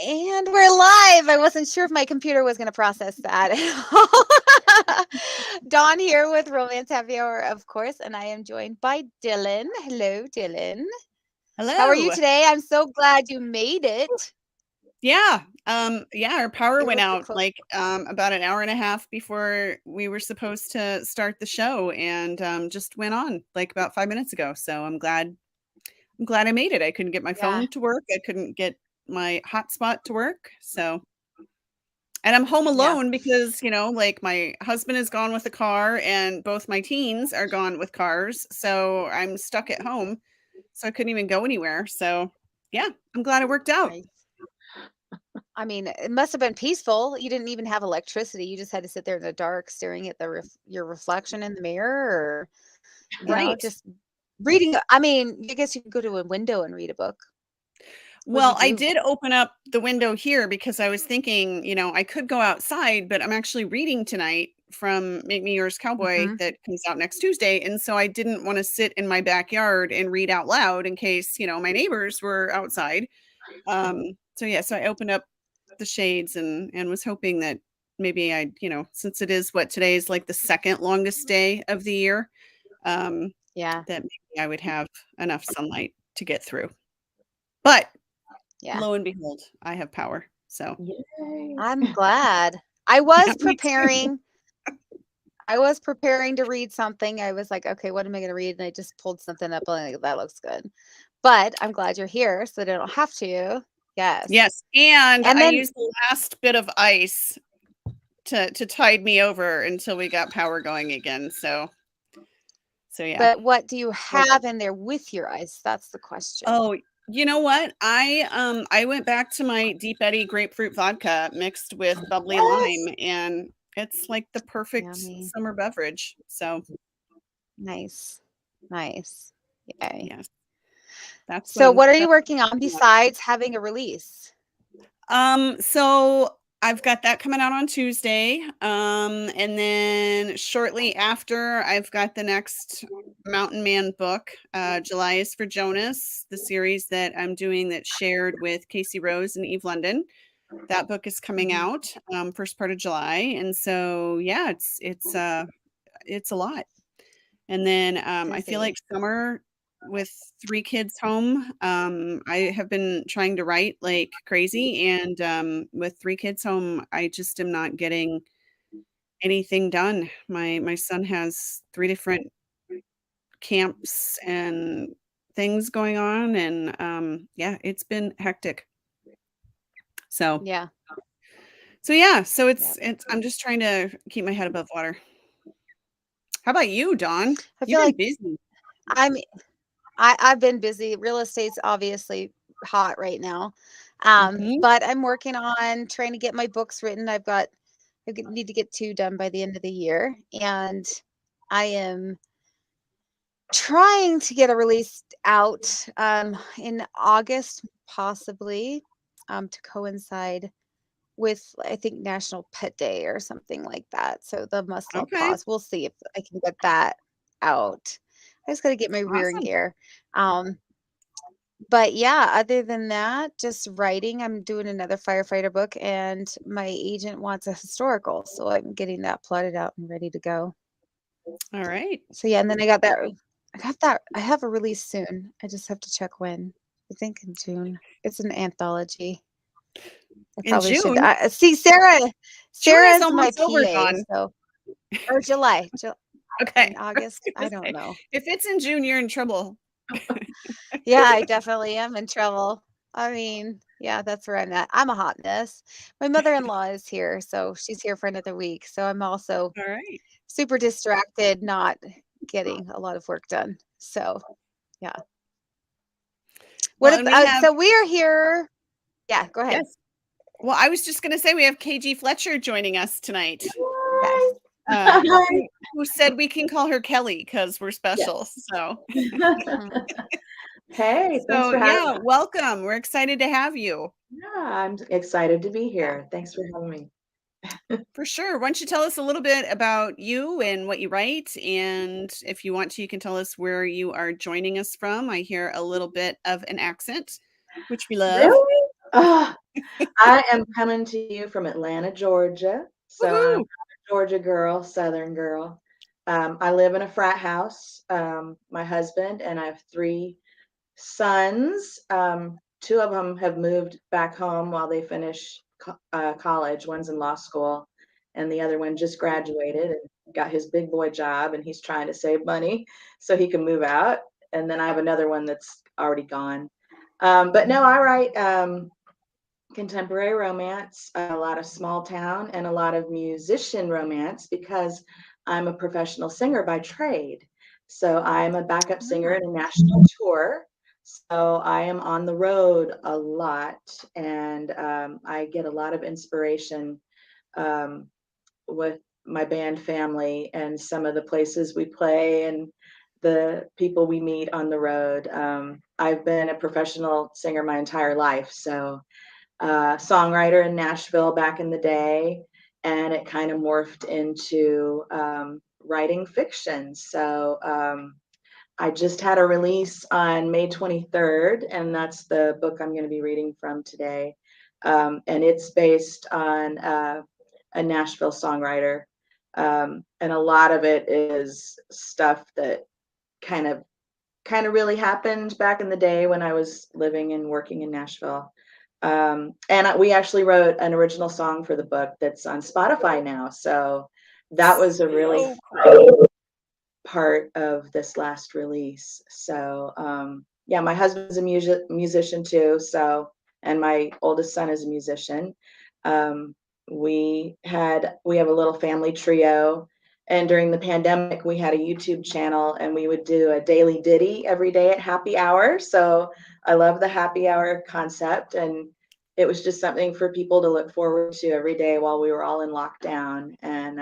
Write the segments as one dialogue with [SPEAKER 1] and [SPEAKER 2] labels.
[SPEAKER 1] And we're live. I wasn't sure if my computer was going to process that. Dawn here with Romance Happy Hour, of course, and I am joined by Dylan. Hello, Dylan. How are you
[SPEAKER 2] Hello.
[SPEAKER 1] today? I'm so glad you made it.
[SPEAKER 2] Yeah. Our power
[SPEAKER 1] It
[SPEAKER 2] went
[SPEAKER 1] was so
[SPEAKER 2] out
[SPEAKER 1] close.
[SPEAKER 2] like about an hour and a half before we were supposed to start the show and just went on like about 5 minutes ago. So I'm glad I made it. I couldn't get my
[SPEAKER 1] Yeah,
[SPEAKER 2] phone to work. I couldn't get my hotspot to work. And I'm home
[SPEAKER 1] yeah.
[SPEAKER 2] alone because, like my husband is gone with a car and both my teens are gone with cars. So I'm stuck at home. So I couldn't even go anywhere. So yeah, I'm glad it worked out.
[SPEAKER 1] Nice. I mean, it must have been peaceful. You didn't even have electricity. You just had to sit there in the dark staring at your reflection in the mirror or,
[SPEAKER 2] Right.
[SPEAKER 1] just reading. I mean, I guess you could go to a window and read a book. What'd you
[SPEAKER 2] Well, I
[SPEAKER 1] do?
[SPEAKER 2] did open up the window here because I was thinking, I could go outside, but I'm actually reading tonight from Make Me Yours Cowboy
[SPEAKER 1] Mhm.
[SPEAKER 2] that comes out next Tuesday. And so I didn't want to sit in my backyard and read out loud in case, my neighbors were outside. So I opened up the shades and was hoping that maybe since it is what today is like the second longest day of the year, um,
[SPEAKER 1] Yeah,
[SPEAKER 2] that maybe I would have enough sunlight to get through. But
[SPEAKER 1] yeah.
[SPEAKER 2] lo and behold, I have power. So,
[SPEAKER 3] Yay.
[SPEAKER 1] I'm glad.
[SPEAKER 2] yeah, me too.
[SPEAKER 1] I was preparing to read something. I was like, "Okay, what am I gonna read?" And I just pulled something up, and like, that looks good. But I'm glad you're here so that I don't have to. Yes.
[SPEAKER 2] Yes, and
[SPEAKER 1] And
[SPEAKER 2] I
[SPEAKER 1] then
[SPEAKER 2] used the last bit of ice to tide me over until we got power going again. So yeah.
[SPEAKER 1] but what do you have in there with your ice? That's the question.
[SPEAKER 2] Oh, you know what? I went back to my Deep Eddy grapefruit vodka mixed with bubbly
[SPEAKER 3] Yes.
[SPEAKER 2] lime, and it's like the perfect
[SPEAKER 1] Yummy.
[SPEAKER 2] summer beverage. So
[SPEAKER 1] Nice. Nice. Yay.
[SPEAKER 2] yes, that's what
[SPEAKER 1] So
[SPEAKER 2] I'm
[SPEAKER 1] what are you
[SPEAKER 2] that's
[SPEAKER 1] working on
[SPEAKER 2] what I'm
[SPEAKER 1] besides having a release?
[SPEAKER 2] So I've got that coming out on Tuesday. And then shortly after, I've got the next Mountain Man book. July is for Jonas, the series that I'm doing that's shared with Casey Rose and Eve London. That book is coming
[SPEAKER 1] Mhm.
[SPEAKER 2] out first part of July. And so yeah, it's a lot. And then I feel like
[SPEAKER 1] Busy.
[SPEAKER 2] summer with 3 kids home, I have been trying to write like crazy, and with 3 kids home, I just am not getting anything done. My son has 3 different camps and things going on, and yeah, it's been hectic. So
[SPEAKER 1] Yeah.
[SPEAKER 2] so yeah, so
[SPEAKER 1] Yep.
[SPEAKER 2] it's I'm just trying to keep my head above water. How about you, Dawn?
[SPEAKER 1] I
[SPEAKER 2] You've
[SPEAKER 1] feel
[SPEAKER 2] been
[SPEAKER 1] like
[SPEAKER 2] busy.
[SPEAKER 1] I'm I've been busy. Real estate's obviously hot right now.
[SPEAKER 2] Mhm.
[SPEAKER 1] But I'm working on trying to get my books written. Need to get 2 done by the end of the year, and I am trying to get a release out, in August, possibly, to coincide with, I think, National Pet Day or something like that. So the must love
[SPEAKER 2] Okay.
[SPEAKER 1] pause. We'll see if I can get that out. I just got to get my rear in
[SPEAKER 2] Awesome.
[SPEAKER 1] gear. Um, but yeah, other than that, just writing. I'm doing another firefighter book, and my agent wants a historical, so I'm getting that plotted out and ready to go.
[SPEAKER 2] All right.
[SPEAKER 1] So yeah, and then I got that. I have a release soon. I just have to check when. I think in June. It's an anthology. I
[SPEAKER 2] In
[SPEAKER 1] probably should.
[SPEAKER 2] June?
[SPEAKER 1] See Sarah.
[SPEAKER 2] June is
[SPEAKER 1] Sarah's my
[SPEAKER 2] almost over,
[SPEAKER 1] PA,
[SPEAKER 2] Dawn.
[SPEAKER 1] so or July. In
[SPEAKER 2] Okay. I was
[SPEAKER 1] August, I
[SPEAKER 2] gonna
[SPEAKER 1] don't
[SPEAKER 2] say,
[SPEAKER 1] know.
[SPEAKER 2] if it's in June, you're in trouble.
[SPEAKER 1] Yeah, I definitely am in trouble. I mean, yeah, that's where I'm at. I'm a hot mess. My mother-in-law is here, so she's here for another week. So I'm also
[SPEAKER 2] All right.
[SPEAKER 1] super distracted, not getting a lot of work done. So yeah.
[SPEAKER 2] Well, and we have
[SPEAKER 1] So we are here. Yeah, go ahead.
[SPEAKER 2] yes. Well, I was just gonna say we have KG Fletcher joining us tonight,
[SPEAKER 1] Yes.
[SPEAKER 2] uh,
[SPEAKER 3] Hi.
[SPEAKER 2] who said we can call her Kelly because we're
[SPEAKER 3] Yes.
[SPEAKER 2] special. So
[SPEAKER 1] Mhm.
[SPEAKER 3] Hey, thanks
[SPEAKER 2] so
[SPEAKER 3] for having
[SPEAKER 2] yeah,
[SPEAKER 3] us.
[SPEAKER 2] welcome. We're excited to have you.
[SPEAKER 3] Yeah, I'm excited to be
[SPEAKER 1] Yeah.
[SPEAKER 3] here. Thanks for having me.
[SPEAKER 2] For sure. Why don't you tell us a little bit about you and what you write? And if you want to, you can tell us where you are joining us from. I hear a little bit of an accent, which we love.
[SPEAKER 3] Really? Ah, I am coming to you from Atlanta, Georgia. So I'm
[SPEAKER 2] Woohoo!
[SPEAKER 3] a Georgia girl, Southern girl. I live in a frat house. My husband and I have three sons. Two of them have moved back home while they finish college. One's in law school, and the other one just graduated and got his big boy job, and he's trying to save money so he can move out. And then I have another one that's already gone. But no, I write contemporary romance, a lot of small town, and a lot of musician romance because I'm a professional singer by trade. So I'm a backup singer in a national tour. So I am on the road a lot, and I get a lot of inspiration um, with my band family and some of the places we play and the people we meet on the road. I've been a professional singer my entire life, so songwriter in Nashville back in the day, and it kind of morphed into writing fiction. So I just had a release on May 23rd, and that's the book I'm going to be reading from today. And it's based on a Nashville songwriter. And a lot of it is stuff that kind of really happened back in the day when I was living and working in Nashville. And we actually wrote an original song for the book that's on Spotify now. So that was a really
[SPEAKER 2] So
[SPEAKER 3] fun part of this last release. So yeah, my husband's a musician too. So, and my oldest son is a musician. Um, we have a little family trio. And during the pandemic, we had a YouTube channel and we would do a daily ditty every day at happy hour. So I love the happy hour concept. And it was just something for people to look forward to every day while we were all in lockdown. And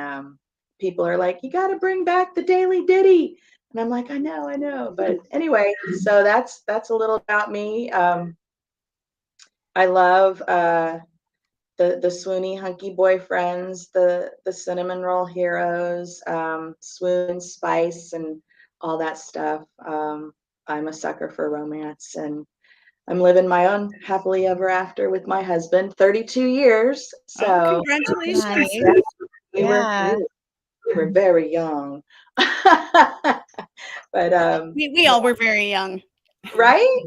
[SPEAKER 3] people are like, you got to bring back the daily ditty. And I'm like, I know. But anyway, so that's a little about me. I love the swoony hunky boyfriends, the cinnamon roll heroes, swoon spice and all that stuff. I'm a sucker for romance, and I'm living my own happily ever after with my husband, 32 years.
[SPEAKER 2] Oh,
[SPEAKER 3] So
[SPEAKER 2] congratulations.
[SPEAKER 1] Nice.
[SPEAKER 3] we
[SPEAKER 1] Yeah.
[SPEAKER 3] were very young. But
[SPEAKER 2] We all were very young.
[SPEAKER 3] right?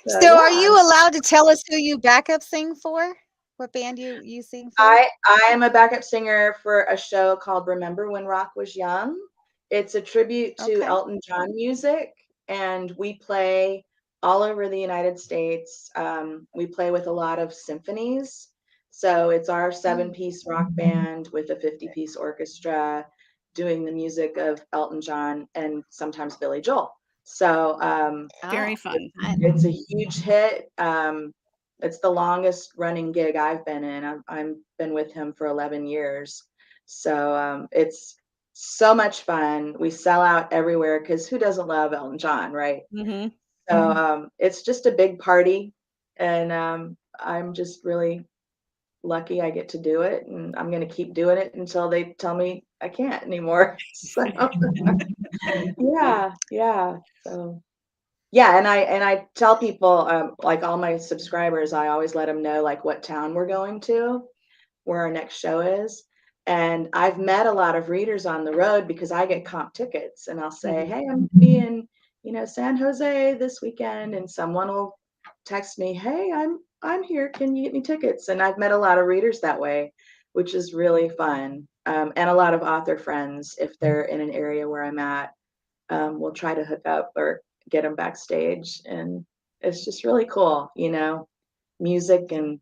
[SPEAKER 3] So
[SPEAKER 1] So are
[SPEAKER 3] yeah.
[SPEAKER 1] you allowed to tell us who you backup sing for? What band you sing for?
[SPEAKER 3] I am a backup singer for a show called Remember When Rock Was Young. It's a tribute to
[SPEAKER 1] Okay.
[SPEAKER 3] Elton John music, and we play all over the United States. We play with a lot of symphonies. So it's our 7-piece rock band with a 50-piece orchestra doing the music of Elton John and sometimes Billy Joel. So
[SPEAKER 2] Very
[SPEAKER 1] Oh,
[SPEAKER 2] fun.
[SPEAKER 3] it's a huge hit. It's the longest running gig I've been in. I've been with him for 11 years. So it's so much fun. We sell out everywhere because who doesn't love Elton John, right?
[SPEAKER 2] Hmm.
[SPEAKER 3] So it's just a big party. And I'm just really lucky I get to do it. And I'm going to keep doing it until they tell me I can't anymore. So yeah. So. Yeah, and I tell people, like all my subscribers, I always let them know like what town we're going to, where our next show is. And I've met a lot of readers on the road because I get comp tickets, and I'll say,
[SPEAKER 2] Mhm.
[SPEAKER 3] "Hey, I'm gonna be in, San Jose this weekend," and someone will text me, "Hey, I'm here. Can you get me tickets?" And I've met a lot of readers that way, which is really fun. And a lot of author friends, if they're in an area where I'm at, we'll try to hook up or get them backstage. And it's just really cool, music and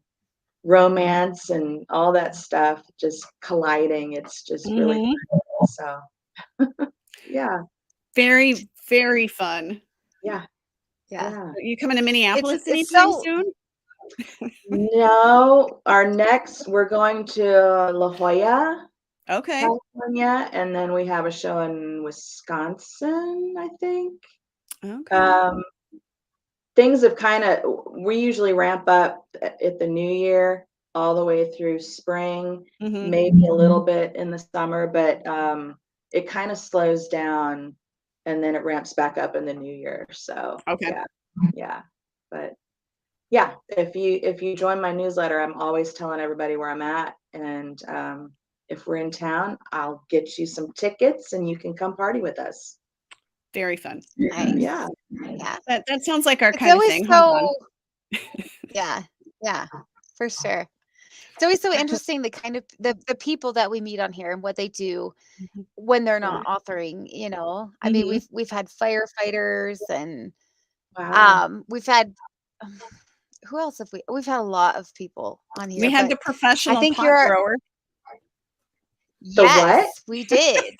[SPEAKER 3] romance and all that stuff just colliding. It's just really
[SPEAKER 2] Mhm.
[SPEAKER 3] fun. So, yeah,
[SPEAKER 2] Very, very fun.
[SPEAKER 3] yeah,
[SPEAKER 1] yeah.
[SPEAKER 3] yeah.
[SPEAKER 2] Are you coming to Minneapolis
[SPEAKER 1] It's
[SPEAKER 2] anytime
[SPEAKER 1] so
[SPEAKER 2] soon?
[SPEAKER 3] No, we're going to La Jolla,
[SPEAKER 2] Okay.
[SPEAKER 3] California, and then we have a show in Wisconsin, I think.
[SPEAKER 2] Okay.
[SPEAKER 3] Things have we usually ramp up at the new year all the way through spring,
[SPEAKER 2] Mhm.
[SPEAKER 3] maybe a little bit in the summer, but it kind of slows down and then it ramps back up in the new year. So
[SPEAKER 2] Okay.
[SPEAKER 3] yeah. But yeah, if you join my newsletter, I'm always telling everybody where I'm at. And if we're in town, I'll get you some tickets and you can come party with us.
[SPEAKER 2] Very fun.
[SPEAKER 1] Nice.
[SPEAKER 3] Yeah.
[SPEAKER 1] Yeah.
[SPEAKER 2] That sounds like our
[SPEAKER 1] It's
[SPEAKER 2] kind of
[SPEAKER 1] always
[SPEAKER 2] thing. Huh,
[SPEAKER 1] so, yeah, for sure. It's always so interesting the kind of the people that we meet on here and what they do
[SPEAKER 2] Mhm.
[SPEAKER 1] when they're not authoring, you know. I mean,
[SPEAKER 2] Mhm.
[SPEAKER 1] we've had firefighters and
[SPEAKER 3] Wow.
[SPEAKER 1] we've had who else have we've had a lot of people on
[SPEAKER 2] We
[SPEAKER 1] here,
[SPEAKER 2] had
[SPEAKER 1] but
[SPEAKER 2] the
[SPEAKER 1] I
[SPEAKER 2] professional
[SPEAKER 1] think
[SPEAKER 2] pot
[SPEAKER 1] you're
[SPEAKER 2] grower.
[SPEAKER 3] The what?
[SPEAKER 1] yes, we did.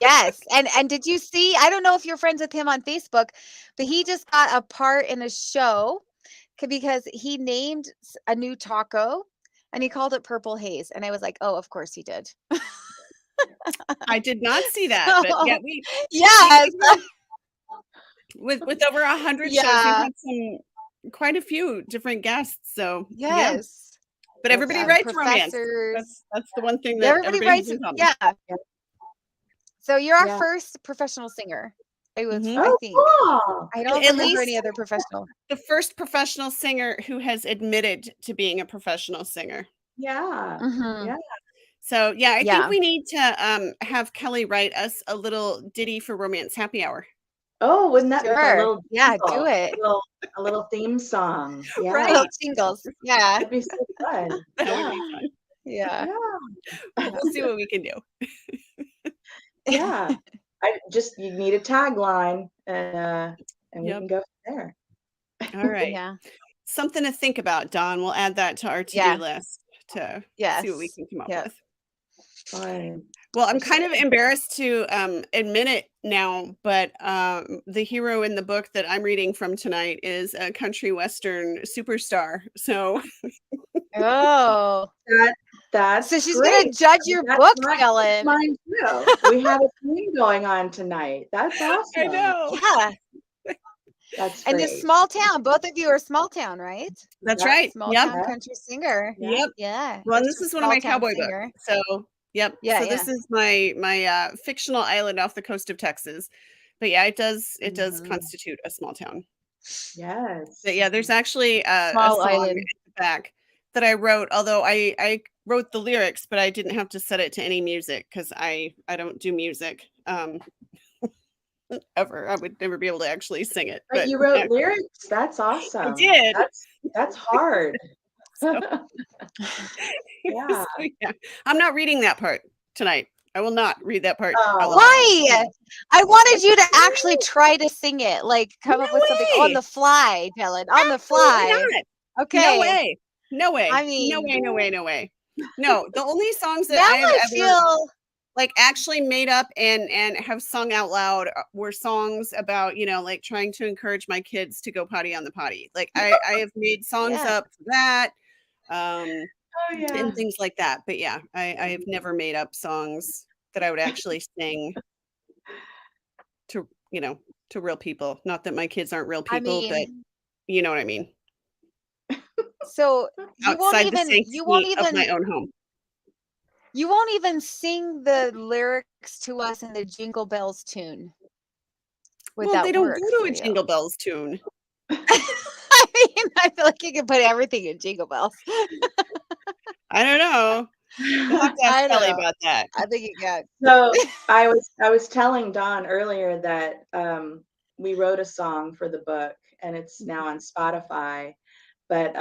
[SPEAKER 1] Yes. And did you see, I don't know if you're friends with him on Facebook, but he just got a part in a show because he named a new taco and he called it Purple Haze. And I was like, oh, of course he did.
[SPEAKER 2] I did not see that, but yeah,
[SPEAKER 1] So, yes.
[SPEAKER 2] with over 100 shows, we've
[SPEAKER 1] Yeah.
[SPEAKER 2] had quite a few different guests. So yeah,
[SPEAKER 1] Yes.
[SPEAKER 2] but everybody
[SPEAKER 1] Yeah,
[SPEAKER 2] writes romance.
[SPEAKER 1] professors.
[SPEAKER 2] That's the one thing that
[SPEAKER 1] Everybody
[SPEAKER 2] everybody has
[SPEAKER 1] writes.
[SPEAKER 2] in common.
[SPEAKER 1] Yeah. So you're our
[SPEAKER 3] Yeah.
[SPEAKER 1] first professional singer. I
[SPEAKER 3] Oh,
[SPEAKER 1] think.
[SPEAKER 3] cool.
[SPEAKER 1] I don't
[SPEAKER 2] At
[SPEAKER 1] remember
[SPEAKER 2] least
[SPEAKER 1] any other professional.
[SPEAKER 2] the first professional singer who has admitted to being a professional singer.
[SPEAKER 3] Yeah.
[SPEAKER 1] Mhm.
[SPEAKER 3] Yeah.
[SPEAKER 2] So yeah, I think
[SPEAKER 1] Yeah.
[SPEAKER 2] we need to have Kelly write us a little ditty for Romance Happy Hour.
[SPEAKER 3] Oh, wouldn't that be fun? A
[SPEAKER 1] Sure.
[SPEAKER 3] little
[SPEAKER 1] Yeah,
[SPEAKER 3] jingle,
[SPEAKER 1] do it.
[SPEAKER 3] a little theme song. Yeah.
[SPEAKER 1] Little
[SPEAKER 2] Right.
[SPEAKER 1] jingles. Yeah.
[SPEAKER 3] That'd be so fun.
[SPEAKER 2] That would
[SPEAKER 3] Yeah.
[SPEAKER 2] be fun.
[SPEAKER 1] Yeah.
[SPEAKER 3] Yeah.
[SPEAKER 2] We'll see what we can do.
[SPEAKER 3] Yeah. You need a tagline and we
[SPEAKER 2] Yep.
[SPEAKER 3] can go from there.
[SPEAKER 2] All right.
[SPEAKER 1] Yeah.
[SPEAKER 2] Something to think about, Dawn. We'll add that to our to-do
[SPEAKER 1] Yeah.
[SPEAKER 2] list to see what we
[SPEAKER 1] Yes.
[SPEAKER 2] can come up
[SPEAKER 1] Yep.
[SPEAKER 2] with.
[SPEAKER 3] Fun.
[SPEAKER 2] Well, I'm
[SPEAKER 3] For
[SPEAKER 2] kind of
[SPEAKER 3] sure.
[SPEAKER 2] embarrassed to admit it now, but the hero in the book that I'm reading from tonight is a country western superstar. So
[SPEAKER 1] Oh.
[SPEAKER 3] That's
[SPEAKER 1] So she's gonna
[SPEAKER 3] great.
[SPEAKER 1] judge your book,
[SPEAKER 3] That's
[SPEAKER 1] Dylann.
[SPEAKER 3] mine too. We have a theme going on tonight. That's
[SPEAKER 2] I
[SPEAKER 3] awesome.
[SPEAKER 2] know.
[SPEAKER 1] Yeah.
[SPEAKER 3] That's
[SPEAKER 1] And this
[SPEAKER 3] great.
[SPEAKER 1] small town. Both of you are small town, right?
[SPEAKER 2] That's
[SPEAKER 3] Yep.
[SPEAKER 2] right.
[SPEAKER 1] Small
[SPEAKER 2] Yep.
[SPEAKER 1] town country singer.
[SPEAKER 3] Yeah.
[SPEAKER 2] Yep.
[SPEAKER 1] Yeah.
[SPEAKER 2] Well, and this
[SPEAKER 1] Extra
[SPEAKER 2] is one of
[SPEAKER 1] small
[SPEAKER 2] my
[SPEAKER 1] town
[SPEAKER 2] cowboy
[SPEAKER 1] singer.
[SPEAKER 2] books. So, yep.
[SPEAKER 1] Yeah,
[SPEAKER 2] So
[SPEAKER 1] yeah.
[SPEAKER 2] this is my fictional island off the coast of Texas. But yeah, it does
[SPEAKER 1] Mhm.
[SPEAKER 2] constitute a small town.
[SPEAKER 3] Yes.
[SPEAKER 2] But yeah, there's actually a
[SPEAKER 1] Small
[SPEAKER 2] song
[SPEAKER 1] island.
[SPEAKER 2] at the back that I wrote, although I wrote the lyrics, but I didn't have to set it to any music because I don't do music ever. I would never be able to actually sing it.
[SPEAKER 3] But
[SPEAKER 2] But
[SPEAKER 3] you
[SPEAKER 2] yeah,
[SPEAKER 3] wrote lyrics. That's
[SPEAKER 2] I
[SPEAKER 3] awesome.
[SPEAKER 2] did.
[SPEAKER 3] That's hard.
[SPEAKER 2] So,
[SPEAKER 3] Yeah.
[SPEAKER 2] so yeah, I'm not reading that part tonight. I will not read that part.
[SPEAKER 3] Oh.
[SPEAKER 1] Why? I wanted you to actually try to sing it, like come up
[SPEAKER 2] No
[SPEAKER 1] with something on
[SPEAKER 2] way.
[SPEAKER 1] the fly, Dylann. On the
[SPEAKER 2] Absolutely
[SPEAKER 1] fly.
[SPEAKER 2] not. No
[SPEAKER 1] Okay.
[SPEAKER 2] way. No way.
[SPEAKER 1] I
[SPEAKER 2] No
[SPEAKER 1] mean,
[SPEAKER 2] way. No way. No way. No, the only songs that
[SPEAKER 1] now
[SPEAKER 2] I have
[SPEAKER 1] I
[SPEAKER 2] ever
[SPEAKER 1] feel
[SPEAKER 2] like actually made up and have sung out loud were songs about, like trying to encourage my kids to go potty on the potty. Like I have made songs
[SPEAKER 1] yeah.
[SPEAKER 2] up for that, um,
[SPEAKER 3] Oh yeah.
[SPEAKER 2] and things like that. But yeah, I have never made up songs that I would actually sing to, to real people. Not that my kids aren't real
[SPEAKER 1] I
[SPEAKER 2] people, but
[SPEAKER 1] mean,
[SPEAKER 2] you know what I mean.
[SPEAKER 1] so
[SPEAKER 2] Outside the sanctity of my own home.
[SPEAKER 1] you won't even sing the lyrics to us in the Jingle Bells tune. Would
[SPEAKER 2] Well,
[SPEAKER 1] that
[SPEAKER 2] they don't
[SPEAKER 1] work
[SPEAKER 2] go to
[SPEAKER 1] for
[SPEAKER 2] a
[SPEAKER 1] you?
[SPEAKER 2] Jingle Bells tune.
[SPEAKER 1] I mean, I feel like you can put everything in Jingle Bells.
[SPEAKER 2] I don't know. We'll have to ask
[SPEAKER 1] I don't
[SPEAKER 2] Kelly
[SPEAKER 1] know.
[SPEAKER 2] about that.
[SPEAKER 1] I think you got.
[SPEAKER 3] So I was telling Dawn earlier that we wrote a song for the book and it's now on Spotify. But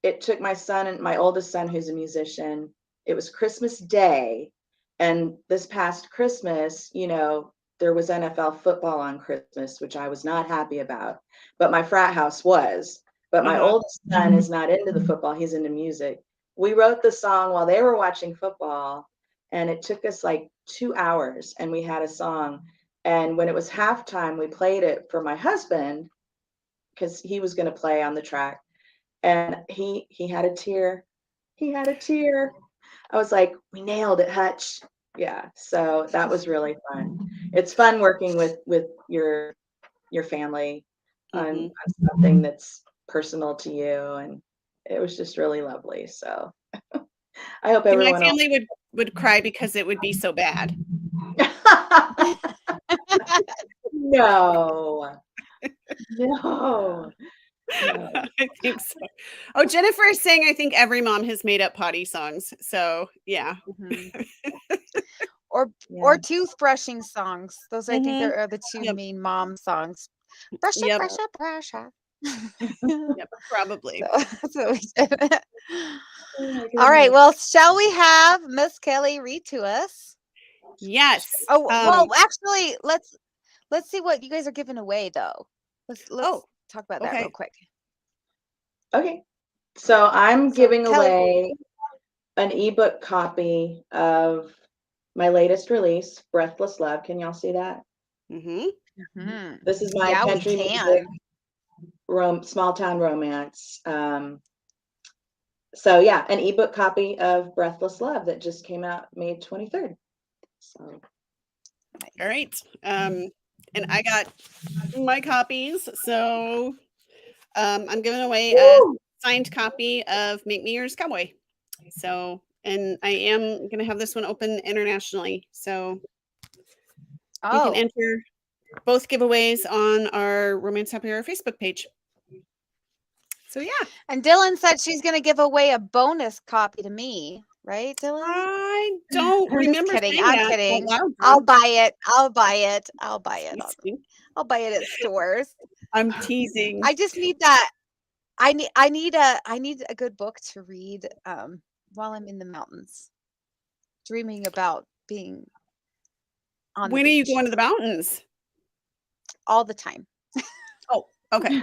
[SPEAKER 3] it took my son and my oldest son, who's a musician. It was Christmas Day, and this past Christmas, there was NFL football on Christmas, which I was not happy about. But my frat house was. But my oldest son is not into the football; he's into music. We wrote the song while they were watching football, and it took us like 2 hours, and we had a song. And when it was halftime, we played it for my husband because he was going to play on the track, and he had a tear. He had a tear. I was like, we nailed it, Hutch. Yeah, so that was really fun. It's fun working with your family on something that's personal to you, and it was just really lovely. So I hope
[SPEAKER 2] My
[SPEAKER 3] everyone
[SPEAKER 2] family would cry because it would be so bad.
[SPEAKER 3] No. No. No.
[SPEAKER 2] I think so. Oh, Jennifer is saying I think every mom has made up potty songs. So yeah.
[SPEAKER 1] Mhm. Or
[SPEAKER 3] Yeah.
[SPEAKER 1] toothbrushing songs. Those I think
[SPEAKER 2] Mhm.
[SPEAKER 1] there are the two
[SPEAKER 2] Yep.
[SPEAKER 1] main mom songs. Brush it,
[SPEAKER 2] Yep.
[SPEAKER 1] brush it, brush it.
[SPEAKER 2] Yep. Probably.
[SPEAKER 1] So that's what we did.
[SPEAKER 3] Oh my
[SPEAKER 1] All right.
[SPEAKER 3] goodness.
[SPEAKER 1] Well, shall we have Miss Kelly read to us?
[SPEAKER 2] Yes.
[SPEAKER 1] Oh, well, actually, let's see what you guys are giving away though. Let's
[SPEAKER 2] Oh,
[SPEAKER 1] talk about that real
[SPEAKER 2] okay.
[SPEAKER 1] quick.
[SPEAKER 3] Okay. So I'm
[SPEAKER 1] So
[SPEAKER 3] giving
[SPEAKER 1] Kelly,
[SPEAKER 3] away an ebook copy of my latest release, Breathless Love. Can y'all see that?
[SPEAKER 2] Mm-hmm.
[SPEAKER 3] This is my
[SPEAKER 1] yeah, we
[SPEAKER 3] country music
[SPEAKER 1] can.
[SPEAKER 3] small town romance. So yeah, an ebook copy of Breathless Love that just came out May 23rd. So
[SPEAKER 2] All right. And I got my copies. So I'm giving away a
[SPEAKER 3] Woo!
[SPEAKER 2] signed copy of Make Me Yours Cowboy. So, and I am going to have this one open internationally. So you can
[SPEAKER 1] Oh,
[SPEAKER 2] enter both giveaways on our Romance Happy Hour Facebook page. So yeah.
[SPEAKER 1] and Dylan said she's going to give away a bonus copy to me, right, Dylan?
[SPEAKER 2] I don't
[SPEAKER 1] I'm just
[SPEAKER 2] remember
[SPEAKER 1] kidding.
[SPEAKER 2] saying
[SPEAKER 1] I'm
[SPEAKER 2] that out
[SPEAKER 1] kidding.
[SPEAKER 2] loud,
[SPEAKER 1] I'll
[SPEAKER 2] John.
[SPEAKER 1] buy it. I'll buy it. I'll buy it.
[SPEAKER 2] Teasing.
[SPEAKER 1] I'll buy it at stores.
[SPEAKER 2] I'm teasing.
[SPEAKER 1] I just need that. I need a good book to read while I'm in the mountains, dreaming about being on the
[SPEAKER 2] When are you
[SPEAKER 1] beach
[SPEAKER 2] going to the mountains?
[SPEAKER 1] all the time.
[SPEAKER 2] Oh, okay.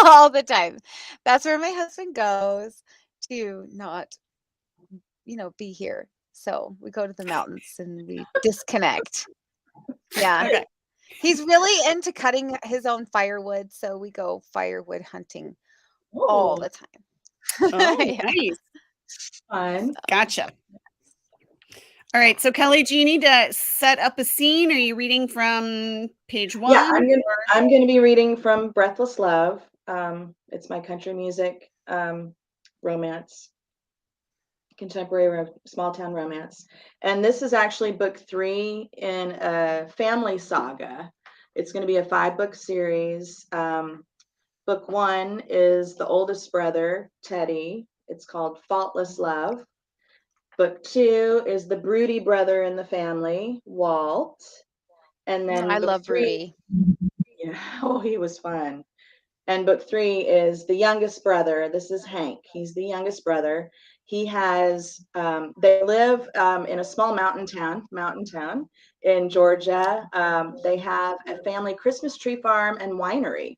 [SPEAKER 1] All the time. That's where my husband goes to not, be here. So we go to the mountains and we disconnect. Yeah.
[SPEAKER 2] Okay.
[SPEAKER 1] He's really into cutting his own firewood, so we go firewood hunting all
[SPEAKER 3] Whoa,
[SPEAKER 1] the time.
[SPEAKER 2] Oh,
[SPEAKER 1] Yeah.
[SPEAKER 2] nice.
[SPEAKER 3] fun.
[SPEAKER 2] Gotcha. All right. So Kelly, do you need to set up a scene? Are you reading from page
[SPEAKER 3] Yeah,
[SPEAKER 2] one?
[SPEAKER 3] I'm gonna be reading from Breathless Love. It's my country music romance, contemporary small town romance, and this is actually book 3 in a family saga. It's going to be a 5-book series. Book 1 is the oldest brother, Teddy. It's called Faultless Love. Book 2 is the broody brother in the family, Walt. And
[SPEAKER 1] I
[SPEAKER 3] then book
[SPEAKER 1] love
[SPEAKER 3] 3,
[SPEAKER 1] Rudy.
[SPEAKER 3] yeah, oh, he was fun. And book 3 is the youngest brother. This is Hank. He's the youngest brother. He has, they live in a small mountain town in Georgia. They have a family Christmas tree farm and winery.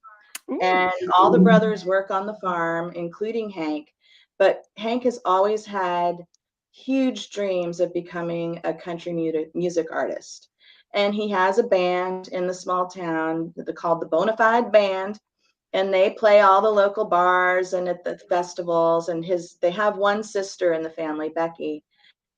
[SPEAKER 3] And
[SPEAKER 2] Ooh.
[SPEAKER 3] all the brothers work on the farm, including Hank. But Hank has always had huge dreams of becoming a country music artist. And he has a band in the small town called the Bonafide Band, and they play all the local bars and at the festivals. And they have one sister in the family, Becky,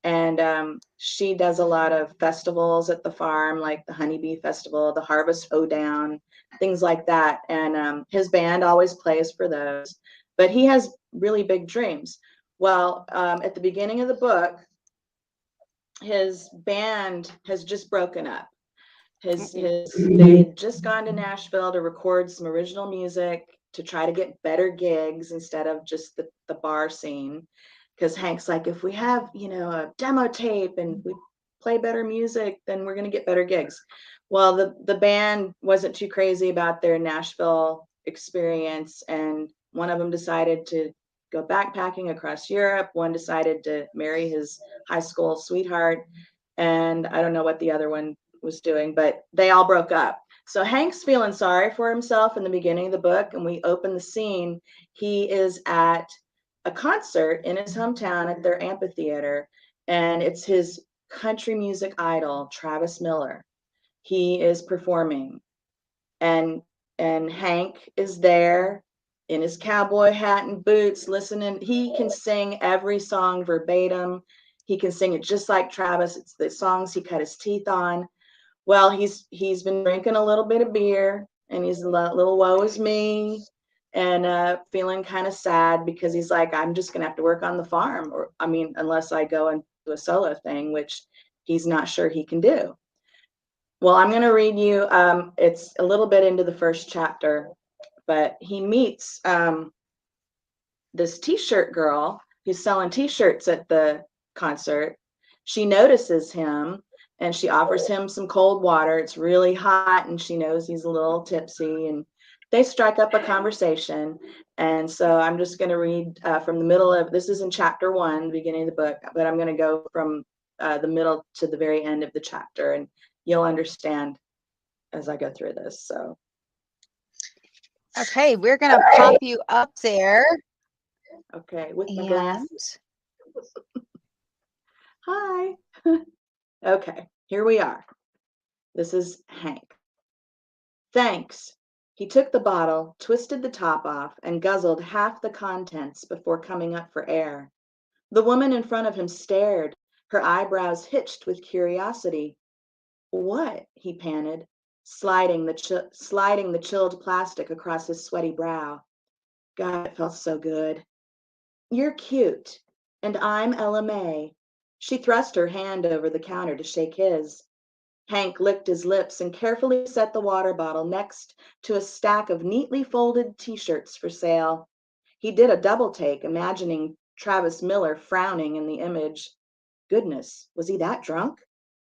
[SPEAKER 3] and she does a lot of festivals at the farm, like the Honeybee Festival, the Harvest Hoedown, things like that. And his band always plays for those, but he has really big dreams. Well, at the beginning of the book, his band has just broken up. They had just gone to Nashville to record some original music to try to get better gigs instead of just the bar scene. Because Hank's like, if we have, a demo tape and we play better music, then we're gonna get better gigs. Well, the band wasn't too crazy about their Nashville experience, and one of them decided to go backpacking across Europe. One decided to marry his high school sweetheart, and I don't know what the other one was doing, but they all broke up. So Hank's feeling sorry for himself in the beginning of the book, and we open the scene. He is at a concert in his hometown at their amphitheater, and it's his country music idol, Travis Miller. He is performing, and Hank is there in his cowboy hat and boots listening. He can sing every song verbatim. He can sing it just like Travis. It's the songs he cut his teeth on. Well, he's been drinking a little bit of beer, and he's a little woe is me, and feeling kind of sad because he's like, I'm just gonna have to work on the farm, or I mean, unless I go and do a solo thing, which he's not sure he can do. Well, I'm going to read you. It's a little bit into the first chapter, but he meets this t-shirt girl who's selling t-shirts at the concert. She notices him and she offers him some cold water. It's really hot and she knows he's a little tipsy, and they strike up a conversation. And so I'm just going to read from the middle of this is in chapter 1, beginning of the book, but I'm going to go from the middle to the very end of the chapter, and you'll understand as I go through this. So
[SPEAKER 1] Okay, we're gonna pop you up there.
[SPEAKER 3] okay, with my
[SPEAKER 1] And
[SPEAKER 3] glasses. Hi. Okay, here we are. This is Hank. Thanks. He took the bottle, twisted the top off, and guzzled half the contents before coming up for air. The woman in front of him stared, her eyebrows hitched with curiosity. What? He panted, sliding the chilled plastic across his sweaty brow. God, it felt so good. You're cute, and I'm Ella May. She thrust her hand over the counter to shake his. Hank licked his lips and carefully set the water bottle next to a stack of neatly folded t-shirts for sale. He did a double take, imagining Travis Miller frowning in the image. Goodness, was he that drunk?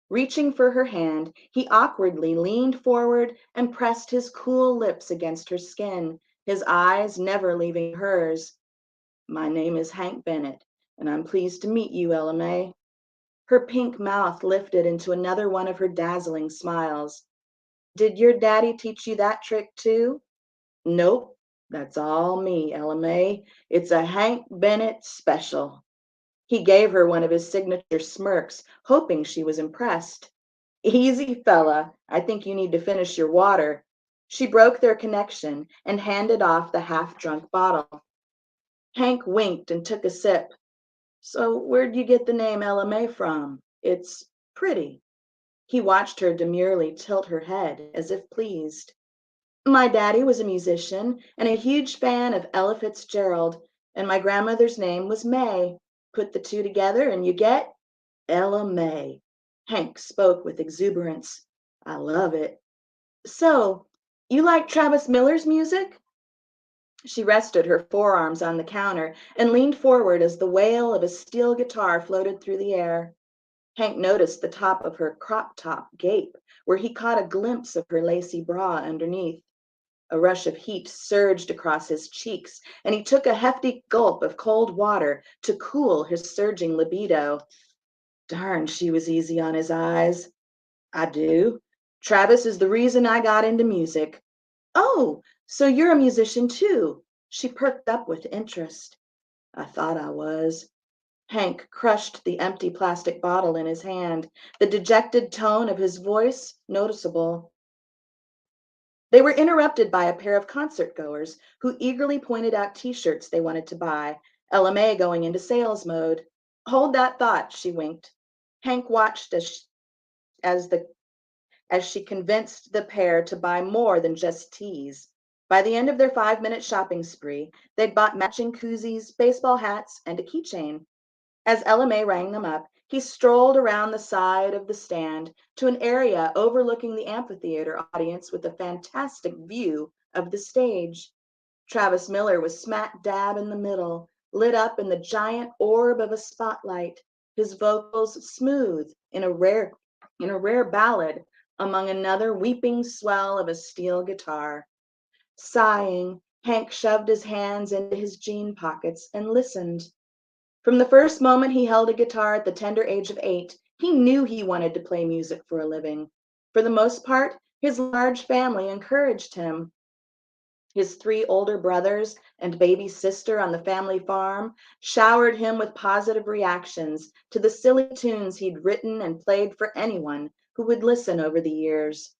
[SPEAKER 3] Reaching for her hand, he awkwardly leaned forward and pressed his cool lips against her skin, his eyes never leaving hers. My name is Hank Bennett, and I'm pleased to meet you, Ella May. Her pink mouth lifted into another one of her dazzling smiles. Did your daddy teach you that trick too? Nope, that's all me, Ella May. It's a Hank Bennett special. He gave her one of his signature smirks, hoping she was impressed. Easy, fella. I think you need to finish your water. She broke their connection and handed off the half-drunk bottle. Hank winked and took a sip. So where'd you get the name Ella May from? It's pretty. He watched her demurely tilt her head as if pleased. My daddy was a musician and a huge fan of Ella Fitzgerald, and my grandmother's name was May. Put the two together and you get Ella May. Hank spoke with exuberance. I love it. So, you like Travis Miller's music? She rested her forearms on the counter and leaned forward as the wail of a steel guitar floated through the air. Hank noticed the top of her crop top gape, where he caught a glimpse of her lacy bra underneath. A rush of heat surged across his cheeks, and he took a hefty gulp of cold water to cool his surging libido. Darn, she was easy on his eyes. I do. Travis is the reason I got into music. Oh, so you're a musician too. She perked up with interest. I thought I was. Hank crushed the empty plastic bottle in his hand, the dejected tone of his voice noticeable. They were interrupted by a pair of concert-goers who eagerly pointed out t-shirts they wanted to buy, Ella May going into sales mode. Hold that thought, she winked. Hank watched as she convinced the pair to buy more than just tees. By the end of their 5-minute shopping spree, they'd bought matching koozies, baseball hats, and a keychain. As Ella May rang them up, he strolled around the side of the stand to an area overlooking the amphitheater audience with a fantastic view of the stage. Travis Miller was smack dab in the middle, lit up in the giant orb of a spotlight, his vocals smooth in a rare ballad among another weeping swell of a steel guitar. Sighing, Hank shoved his hands into his jean pockets and listened. From the first moment he held a guitar at the tender age of 8, he knew he wanted to play music for a living. For the most part, his large family encouraged him. His 3 older brothers and baby sister on the family farm showered him with positive reactions to the silly tunes he'd written and played for anyone who would listen over the years.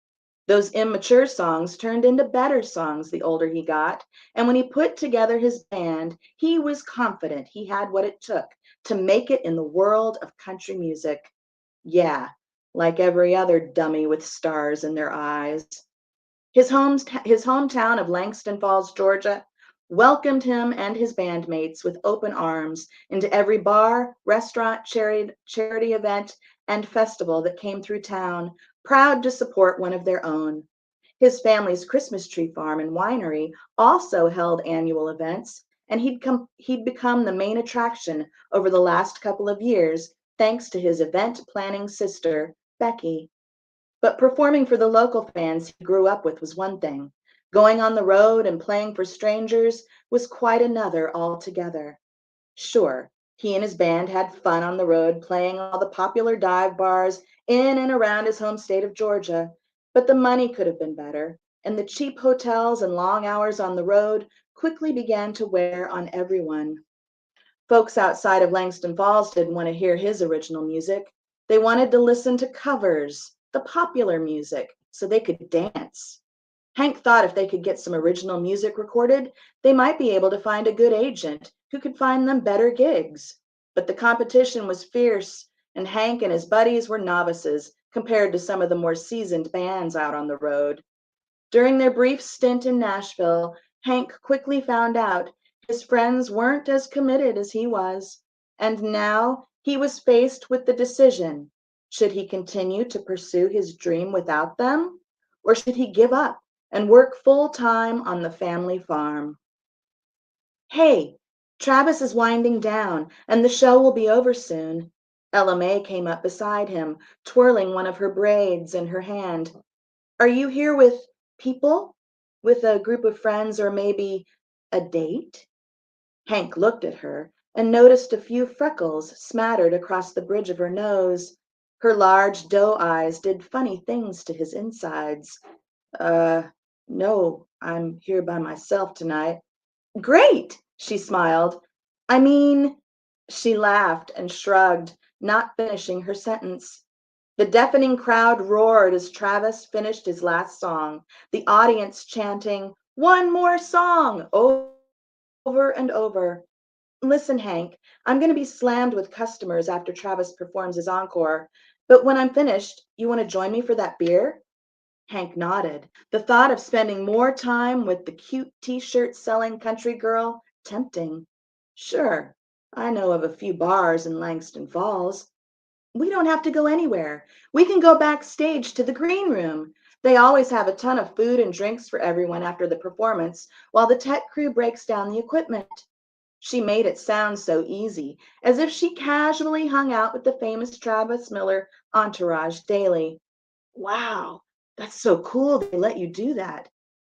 [SPEAKER 3] Those immature songs turned into better songs the older he got, and when he put together his band, he was confident he had what it took to make it in the world of country music. Yeah, like every other dummy with stars in their eyes. His hometown of Langston Falls, Georgia, welcomed him and his bandmates with open arms into every bar, restaurant, charity event, and festival that came through town, proud to support one of their own. His family's Christmas tree farm and winery also held annual events, and he'd become the main attraction over the last couple of years, thanks to his event planning sister, Becky. But performing for the local fans he grew up with was one thing. Going on the road and playing for strangers was quite another altogether. Sure, he and his band had fun on the road playing all the popular dive bars in and around his home state of Georgia, but the money could have been better, and the cheap hotels and long hours on the road quickly began to wear on everyone. Folks outside of Langston Falls didn't want to hear his original music. They wanted to listen to covers, the popular music, so they could dance. Hank thought if they could get some original music recorded, they might be able to find a good agent who could find them better gigs. But the competition was fierce, and Hank and his buddies were novices compared to some of the more seasoned bands out on the road. During their brief stint in Nashville, Hank quickly found out his friends weren't as committed as he was, and now he was faced with the decision. Should he continue to pursue his dream without them, or should he give up and work full time on the family farm? Hey, Travis is winding down, and the show will be over soon. Ella May came up beside him, twirling one of her braids in her hand. Are you here with people? With a group of friends or maybe a date? Hank looked at her and noticed a few freckles smattered across the bridge of her nose. Her large doe eyes did funny things to his insides. Uh, no, I'm here by myself tonight. Great, she smiled. I mean, she laughed and shrugged, not finishing her sentence. The deafening crowd roared as Travis finished his last song, the audience chanting, "One more song," over and over. Listen, Hank, I'm going to be slammed with customers after Travis performs his encore, but when I'm finished, you want to join me for that beer? Hank nodded. The thought of spending more time with the cute t-shirt selling country girl, tempting. Sure, I know of a few bars in Langston Falls. We don't have to go anywhere. We can go backstage to the green room. They always have a ton of food and drinks for everyone after the performance, while the tech crew breaks down the equipment. She made it sound so easy, as if she casually hung out with the famous Travis Miller entourage daily. Wow, that's so cool they let you do that.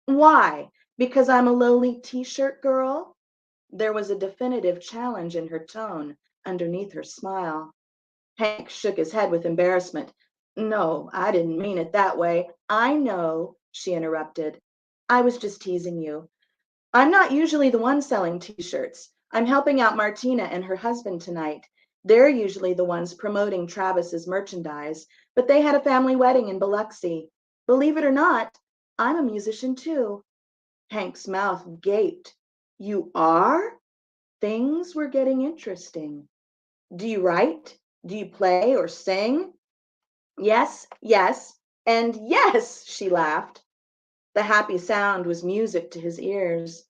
[SPEAKER 3] Why? Because I'm a lowly t-shirt girl? There was a definitive challenge in her tone underneath her smile. Hank shook his head with embarrassment. No, I didn't mean it that way. I know, she interrupted. I was just teasing you. I'm not usually the one selling t-shirts. I'm helping out Martina and her husband tonight. They're usually the ones promoting Travis's merchandise, but they had a family wedding in Biloxi. Believe it or not, I'm a musician too. Hank's mouth gaped. You are? Things were getting interesting. Do you write? Do you play or sing? Yes, yes, and yes, she laughed. The happy sound was music to his ears.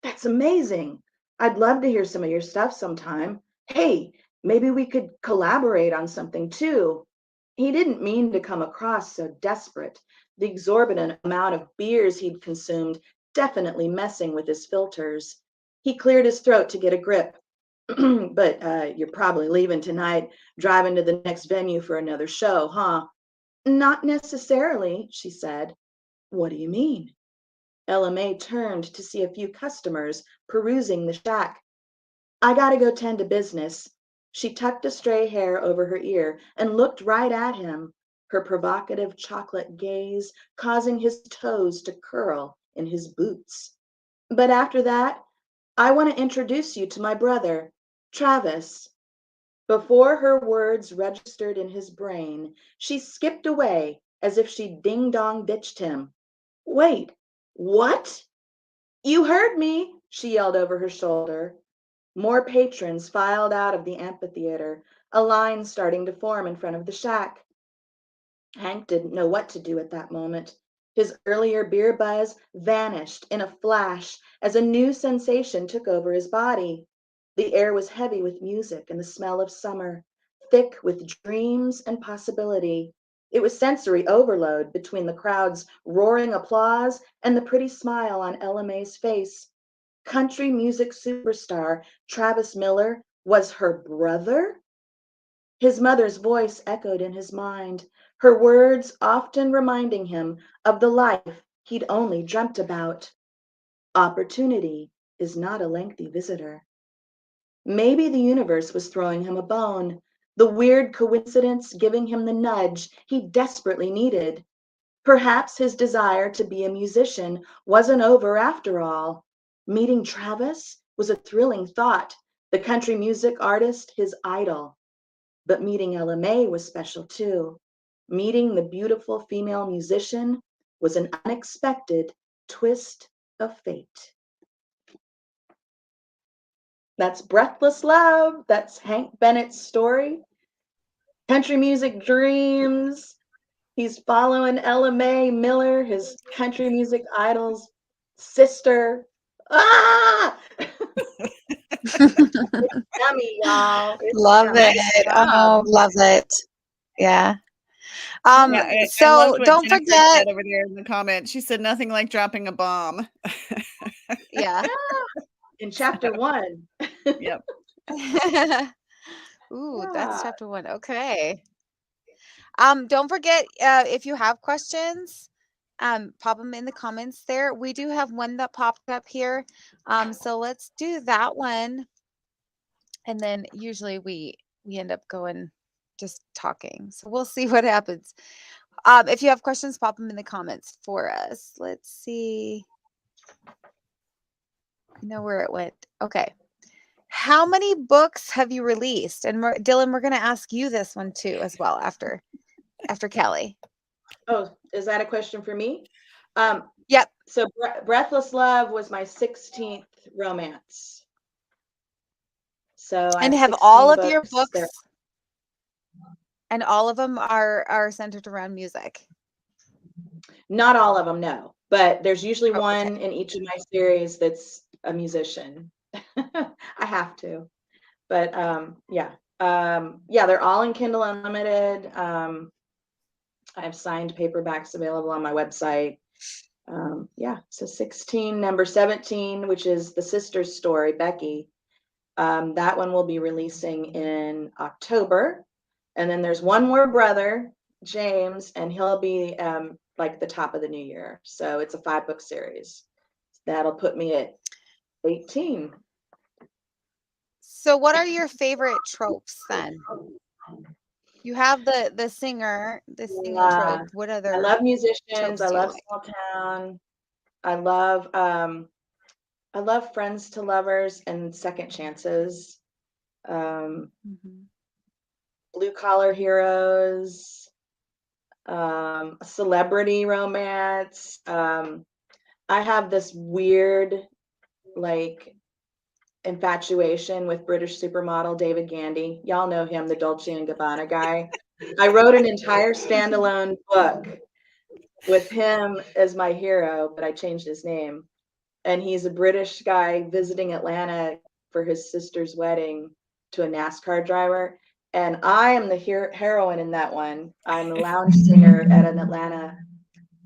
[SPEAKER 3] That's amazing. I'd love to hear some of your stuff sometime. Hey, maybe we could collaborate on something too. He didn't mean to come across so desperate, the exorbitant amount of beers he'd consumed definitely messing with his filters. He cleared his throat to get a grip. But you're probably leaving tonight, driving to the next venue for another show, huh? Not necessarily, she said. What do you mean? Ella May turned to see a few customers perusing the shack. I gotta go tend to business. She tucked a stray hair over her ear and looked right at him, her provocative chocolate gaze causing his toes to curl in his boots. But after that, I want to introduce you to my brother, Travis. Before her words registered in his brain, she skipped away as if she ding-dong ditched him. Wait, what? You heard me, she yelled over her shoulder. More patrons filed out of the amphitheater, a line starting to form in front of the shack. Hank didn't know what to do at that moment. His earlier beer buzz vanished in a flash as a new sensation took over his body. The air was heavy with music and the smell of summer, thick with dreams and possibility. It was sensory overload between the crowd's roaring applause and the pretty smile on Ella Mae's face. Country music superstar Travis Miller was her brother? His mother's voice echoed in his mind, her words often reminding him of the life he'd only dreamt about. Opportunity is not a lengthy visitor. Maybe the universe was throwing him a bone, the weird coincidence giving him the nudge he desperately needed. Perhaps his desire to be a musician wasn't over after all. Meeting Travis was a thrilling thought, the country music artist his idol. But meeting Ella Mae was special too. Meeting the beautiful female musician was an unexpected twist of fate. That's Breathless Love. That's Hank Bennett's story. Country music dreams. He's following Ella Mae Miller, his country music idol's sister. Ah! It's yummy, y'all. It's
[SPEAKER 1] Love
[SPEAKER 3] yummy.
[SPEAKER 1] it.
[SPEAKER 2] job.
[SPEAKER 1] Oh, love it. Yeah.
[SPEAKER 2] Yeah, I
[SPEAKER 1] So
[SPEAKER 2] loved what
[SPEAKER 1] don't
[SPEAKER 2] Jennifer
[SPEAKER 1] forget.
[SPEAKER 2] said over there in the comments. She said nothing like dropping a bomb.
[SPEAKER 1] Yeah.
[SPEAKER 3] In chapter 1.
[SPEAKER 2] Yep.
[SPEAKER 1] Ooh,
[SPEAKER 3] Yeah.
[SPEAKER 1] that's chapter 1. Okay. Don't forget, if you have questions, pop them in the comments there. We do have one that popped up here. So let's do that one. And then usually we end up going just talking. So we'll see what happens. If you have questions, pop them in the comments for us. Let's see. I know where it went. Okay. How many books have you released? And Dylann, we're going to ask you this one too, as well, after Kelly.
[SPEAKER 3] Oh, is that a question for me?
[SPEAKER 1] Yep.
[SPEAKER 3] So Breathless Love was my 16th romance. So I
[SPEAKER 1] And have
[SPEAKER 3] 16
[SPEAKER 1] all of your
[SPEAKER 3] books
[SPEAKER 1] books,
[SPEAKER 3] there.
[SPEAKER 1] and all of them are centered around music?
[SPEAKER 3] Not all of them, no. But there's usually
[SPEAKER 1] Oh,
[SPEAKER 3] one
[SPEAKER 1] okay.
[SPEAKER 3] in each of my series that's a musician. I have to. But yeah. Yeah, they're all in Kindle Unlimited. I have signed paperbacks available on my website. Yeah, so 16, number 17, which is the sister's story, Becky. That one will be releasing in October. And then there's one more brother, James, and he'll be like the top of the new year. So it's a 5-book series. That'll put me at 18.
[SPEAKER 1] So what are your favorite tropes then? You have the singer, the singing trope. What
[SPEAKER 3] I
[SPEAKER 1] other
[SPEAKER 3] love musicians.
[SPEAKER 1] tropes
[SPEAKER 3] I
[SPEAKER 1] do you
[SPEAKER 3] love
[SPEAKER 1] like?
[SPEAKER 3] small town. I love friends to lovers and second chances.
[SPEAKER 1] Mhm.
[SPEAKER 3] Blue collar heroes, celebrity romance. I have this weird, like, infatuation with British supermodel David Gandy. Y'all know him, the Dolce and Gabbana guy. I wrote an entire standalone book with him as my hero, but I changed his name. And he's a British guy visiting Atlanta for his sister's wedding to a NASCAR driver. And I am the heroine in that one. I'm a lounge singer at an Atlanta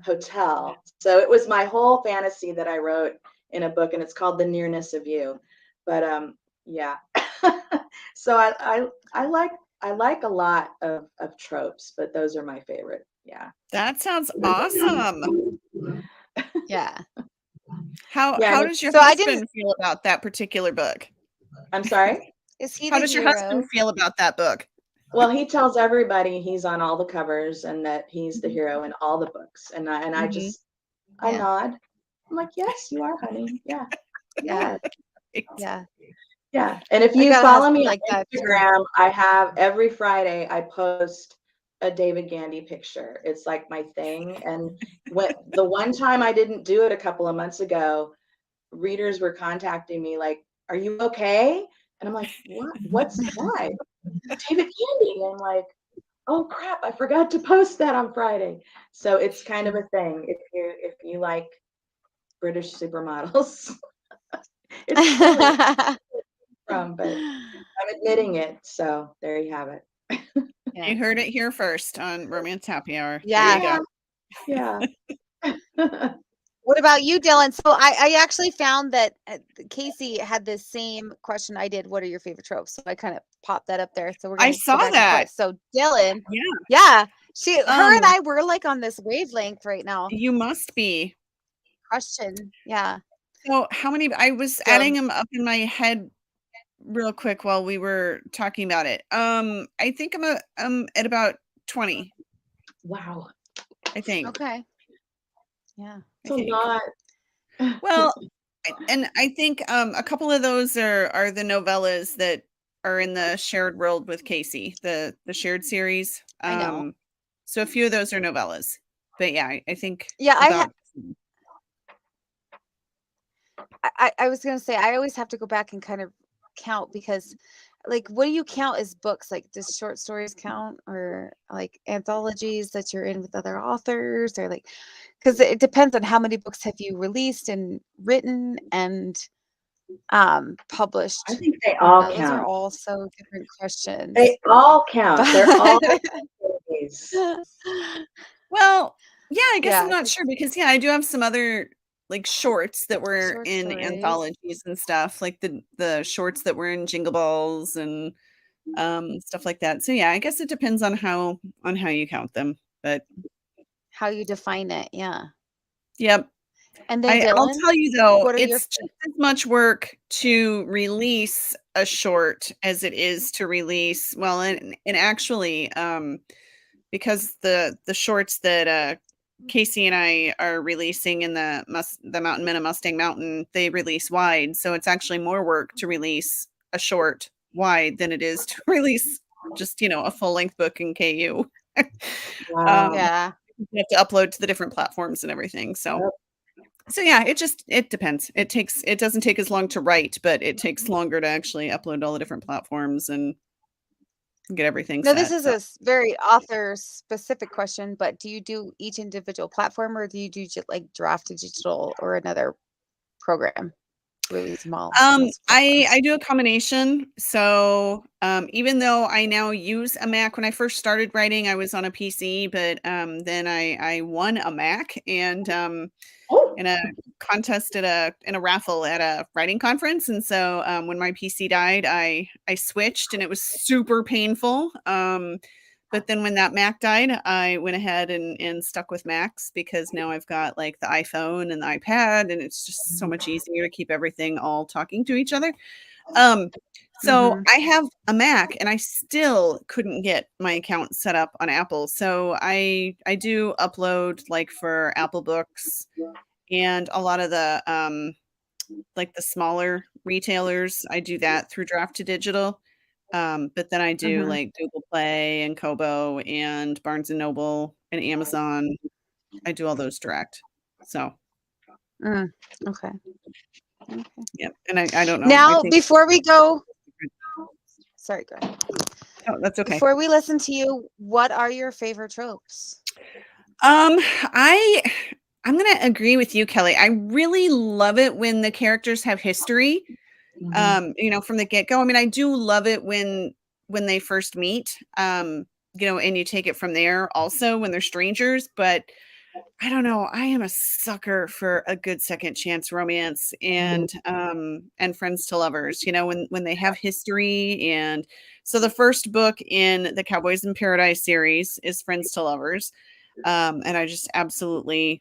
[SPEAKER 3] hotel. So it was my whole fantasy that I wrote in a book, and it's called The Nearness of You. But yeah. So I like a lot of tropes, but those are my favorite. Yeah.
[SPEAKER 2] That sounds awesome.
[SPEAKER 1] Yeah.
[SPEAKER 2] How
[SPEAKER 3] Yeah,
[SPEAKER 2] does your
[SPEAKER 1] So I
[SPEAKER 2] husband
[SPEAKER 1] didn't.
[SPEAKER 2] feel about that particular book?
[SPEAKER 3] I'm sorry.
[SPEAKER 1] Is he
[SPEAKER 2] How
[SPEAKER 1] the
[SPEAKER 2] does your
[SPEAKER 1] hero?
[SPEAKER 2] husband feel about that book?
[SPEAKER 3] Well, he tells everybody he's on all the covers and that he's the hero in all the books. And I
[SPEAKER 2] Mhm.
[SPEAKER 3] just I
[SPEAKER 1] Yeah.
[SPEAKER 3] nod. I'm like, yes, you are, honey. Yeah.
[SPEAKER 1] Yeah.
[SPEAKER 2] Right.
[SPEAKER 1] Yeah.
[SPEAKER 3] Yeah. And if
[SPEAKER 1] I
[SPEAKER 3] you
[SPEAKER 1] got a
[SPEAKER 3] follow
[SPEAKER 1] husband
[SPEAKER 3] me on
[SPEAKER 1] like that too.
[SPEAKER 3] Instagram, I have every Friday I post a David Gandy picture. It's like my thing. And the one time I didn't do it a couple of months ago, readers were contacting me like, are you okay? And I'm like, what? Why? David Gandy. And I'm like, oh crap, I forgot to post that on Friday. So it's kind of a thing if you like British supermodels. It's silly from, but I'm admitting it. So there you have it.
[SPEAKER 1] Yeah.
[SPEAKER 2] You heard it here first on Romance Happy Hour.
[SPEAKER 1] Yeah.
[SPEAKER 2] There you go.
[SPEAKER 3] Yeah.
[SPEAKER 1] What about you, Dylan? So I actually found that Casey had the same question I did. What are your favorite tropes? So I kind of popped that up there. So we're
[SPEAKER 2] I
[SPEAKER 1] gonna
[SPEAKER 2] saw
[SPEAKER 1] go back and
[SPEAKER 2] that.
[SPEAKER 1] forth. So Dylan,
[SPEAKER 2] Yeah.
[SPEAKER 1] yeah, her and
[SPEAKER 2] Um,
[SPEAKER 1] I were like on this wavelength right now.
[SPEAKER 2] you must be.
[SPEAKER 1] Question, yeah.
[SPEAKER 2] So how many I was
[SPEAKER 1] So
[SPEAKER 2] adding them up in my head real quick while we were talking about it. I think I'm at about 20,
[SPEAKER 3] Wow.
[SPEAKER 2] I think.
[SPEAKER 1] okay, yeah.
[SPEAKER 3] It's
[SPEAKER 2] I
[SPEAKER 3] a
[SPEAKER 2] think.
[SPEAKER 3] lot.
[SPEAKER 2] Well, and I think a couple of those are the novellas that are in the shared world with Casey, the shared series.
[SPEAKER 1] I know.
[SPEAKER 2] So a few of those are novellas. But yeah, I think
[SPEAKER 1] Yeah,
[SPEAKER 2] about
[SPEAKER 1] I was gonna say I always have to go back and kind of count because, like, what do you count as books? Like, does short stories count, or like anthologies that you're in with other authors, or like, because it depends on how many books have you released and written and
[SPEAKER 3] I
[SPEAKER 1] published.
[SPEAKER 3] think they all
[SPEAKER 1] Those are
[SPEAKER 3] count.
[SPEAKER 1] all so different questions.
[SPEAKER 3] They all count. They're all
[SPEAKER 1] But
[SPEAKER 3] stories.
[SPEAKER 2] well, yeah, I guess I'm
[SPEAKER 1] yeah,
[SPEAKER 2] not sure because yeah, I do have some other like shorts that were
[SPEAKER 1] short
[SPEAKER 2] in
[SPEAKER 1] stories.
[SPEAKER 2] anthologies and stuff, like the shorts that were in Jingle Balls and stuff like that. So yeah, I guess it depends on how you count them. But
[SPEAKER 1] How you define it, yeah.
[SPEAKER 2] yep.
[SPEAKER 1] And then
[SPEAKER 2] I'll
[SPEAKER 1] Dylan,
[SPEAKER 2] tell you though,
[SPEAKER 1] what are your
[SPEAKER 2] it's just as much work to release a short as it is to release well and actually because the shorts that Casey and I are releasing in the Mountain Men of Mustang Mountain, they release wide. So it's actually more work to release a short wide than it is to release just, a full length book in KU.
[SPEAKER 3] Wow.
[SPEAKER 2] um,
[SPEAKER 1] yeah.
[SPEAKER 2] you have to upload to the different platforms and everything. So yeah, it depends. It doesn't take as long to write, but it takes longer to actually upload to all the different platforms and get everything
[SPEAKER 1] No, this
[SPEAKER 2] set.
[SPEAKER 1] is
[SPEAKER 2] So
[SPEAKER 1] a very author specific question, but do you do each individual platform, or do you do like Draft to Digital or another program to release them all on those platforms?
[SPEAKER 2] I do a combination. So even though I now use a Mac, when I first started writing, I was on a PC, but then I won a Mac and
[SPEAKER 3] Oh,
[SPEAKER 2] in a contest in a raffle at a writing conference. And so when my PC died, I switched and it was super painful. But then when that Mac died, I went ahead and stuck with Macs because now I've got like the iPhone and the iPad, and it's just so much easier to keep everything all talking to each other. Um, so
[SPEAKER 1] Mhm.
[SPEAKER 2] I have a Mac and I still couldn't get my account set up on Apple. So I do upload like for Apple Books and a lot of the like the smaller retailers, I do that through Draft to Digital. But then I do
[SPEAKER 1] Mhm.
[SPEAKER 2] like Google Play and Kobo and Barnes and Noble and Amazon. I do all those direct. So,
[SPEAKER 1] Mm. Okay. Okay.
[SPEAKER 2] yeah. And I don't know. I
[SPEAKER 1] Now,
[SPEAKER 2] think
[SPEAKER 1] before we go, sorry, go ahead.
[SPEAKER 2] oh, that's okay.
[SPEAKER 1] Before we listen to you, what are your favorite tropes?
[SPEAKER 2] Um, I I'm gonna agree with you, Kelly. I really love it when the characters have history.
[SPEAKER 3] mhm.
[SPEAKER 2] From the get-go. I mean, I do love it when they first meet. And you take it from there also when they're strangers, but I don't know. I am a sucker for a good second chance romance and friends to lovers, when they have history. And so the first book in the Cowboys in Paradise series is Friends to Lovers. And I just absolutely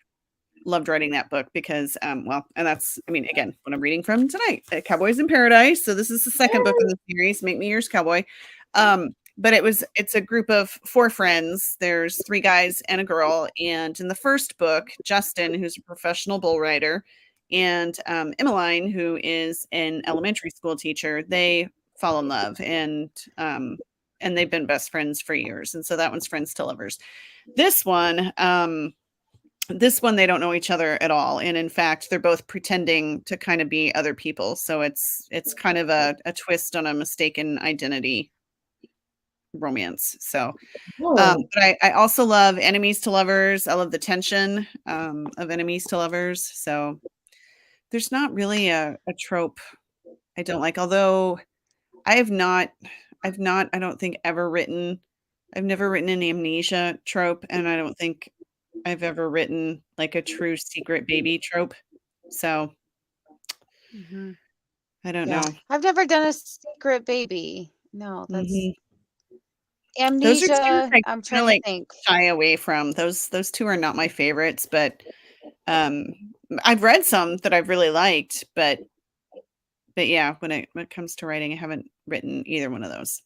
[SPEAKER 2] loved writing that book because and that's I mean again what I'm reading from tonight, Cowboys in Paradise. So this is the second book in the series, Make Me Yours Cowboy. But it's a group of four friends. There's three guys and a girl, and in the first book, Justin, who's a professional bull rider, and Emmeline, who is an elementary school teacher, they fall in love, and they've been best friends for years. And so that one's Friends to Lovers. This one they don't know each other at all, and in fact they're both pretending to kind of be other people, so it's kind of a twist on a mistaken identity romance. So
[SPEAKER 3] Oh,
[SPEAKER 2] but I also love enemies to lovers. I love the tension of enemies to lovers. So there's not really a trope I don't like, although I have not I don't think ever written I've never written an amnesia trope, and I don't think I've ever written like a true secret baby trope. So
[SPEAKER 1] Mhm.
[SPEAKER 2] I don't
[SPEAKER 3] Yeah.
[SPEAKER 2] know.
[SPEAKER 1] I've never done a secret baby. No, that's
[SPEAKER 2] Mhm. Those are 2
[SPEAKER 1] amnesia.
[SPEAKER 2] I
[SPEAKER 1] I'm
[SPEAKER 2] kinda,
[SPEAKER 1] trying to
[SPEAKER 2] like,
[SPEAKER 1] think.
[SPEAKER 2] shy away from. Those 2 are not my favorites, but, um, I've read some that I've really liked, but yeah, when it comes to writing, I haven't written either one of those.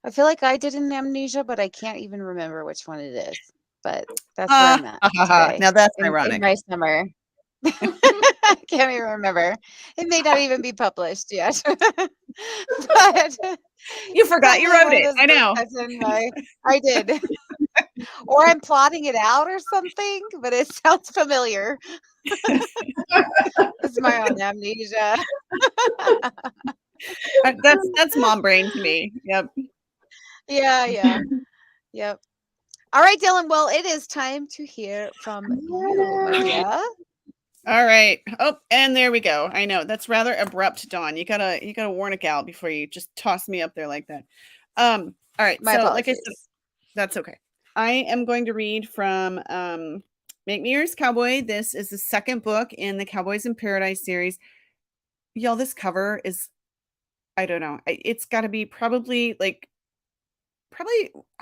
[SPEAKER 1] I feel like I did an amnesia, but I can't even remember which one it is. But that's where I'm at today
[SPEAKER 2] Now that's
[SPEAKER 1] in
[SPEAKER 2] ironic.
[SPEAKER 1] my summer. I can't even remember. It may not even be published yet. But
[SPEAKER 2] You forgot you
[SPEAKER 1] probably
[SPEAKER 2] wrote
[SPEAKER 1] one of
[SPEAKER 2] it.
[SPEAKER 1] those
[SPEAKER 2] I
[SPEAKER 1] books
[SPEAKER 2] know.
[SPEAKER 1] that's in my I did. Or I'm plotting it out or something, but it sounds familiar. It's my own amnesia.
[SPEAKER 2] That's mom brain to me. Yep.
[SPEAKER 1] Yeah, yeah. Yep. All right, Dylan. Well, it is time to hear from you, my dear.
[SPEAKER 2] All right. Oh, and there we go. I know that's rather abrupt, Dawn. You gotta warn a gal before you just toss me up there like that. All right.
[SPEAKER 1] My
[SPEAKER 2] So, like I said,
[SPEAKER 1] apologies.
[SPEAKER 2] that's okay. I am going to read from Make Me Yours Cowboy. This is the second book in the Cowboys in Paradise series. Y'all, this cover is, I don't know. It's got to be probably, I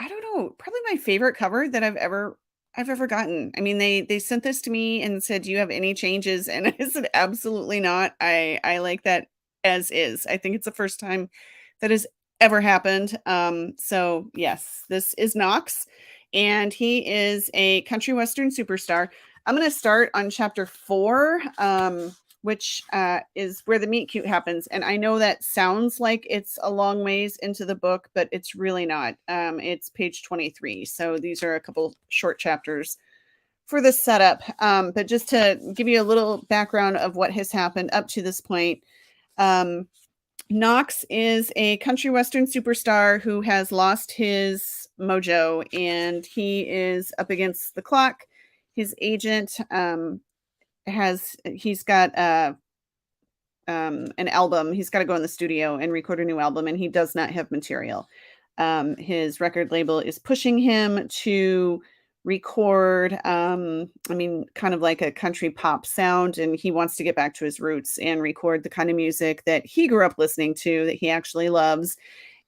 [SPEAKER 2] don't know, probably my favorite cover that I've ever gotten. I mean, they sent this to me and said, "Do you have any changes?" And I said, "Absolutely not. I like that as is." I think it's the first time that has ever happened. So yes, this is Knox, and he is a country western superstar. I'm going to start on chapter 4. Which is where the meet cute happens. And I know that sounds like it's a long ways into the book, but it's really not. It's page 23. So these are a couple short chapters for the setup. But just to give you a little background of what has happened up to this point, um, Knox is a country western superstar who has lost his mojo and he is up against the clock. His agent he's got an album. He's got to go in the studio and record a new album, and he does not have material. His record label is pushing him to record, I mean, kind of like a country pop sound, and he wants to get back to his roots and record the kind of music that he grew up listening to, that he actually loves.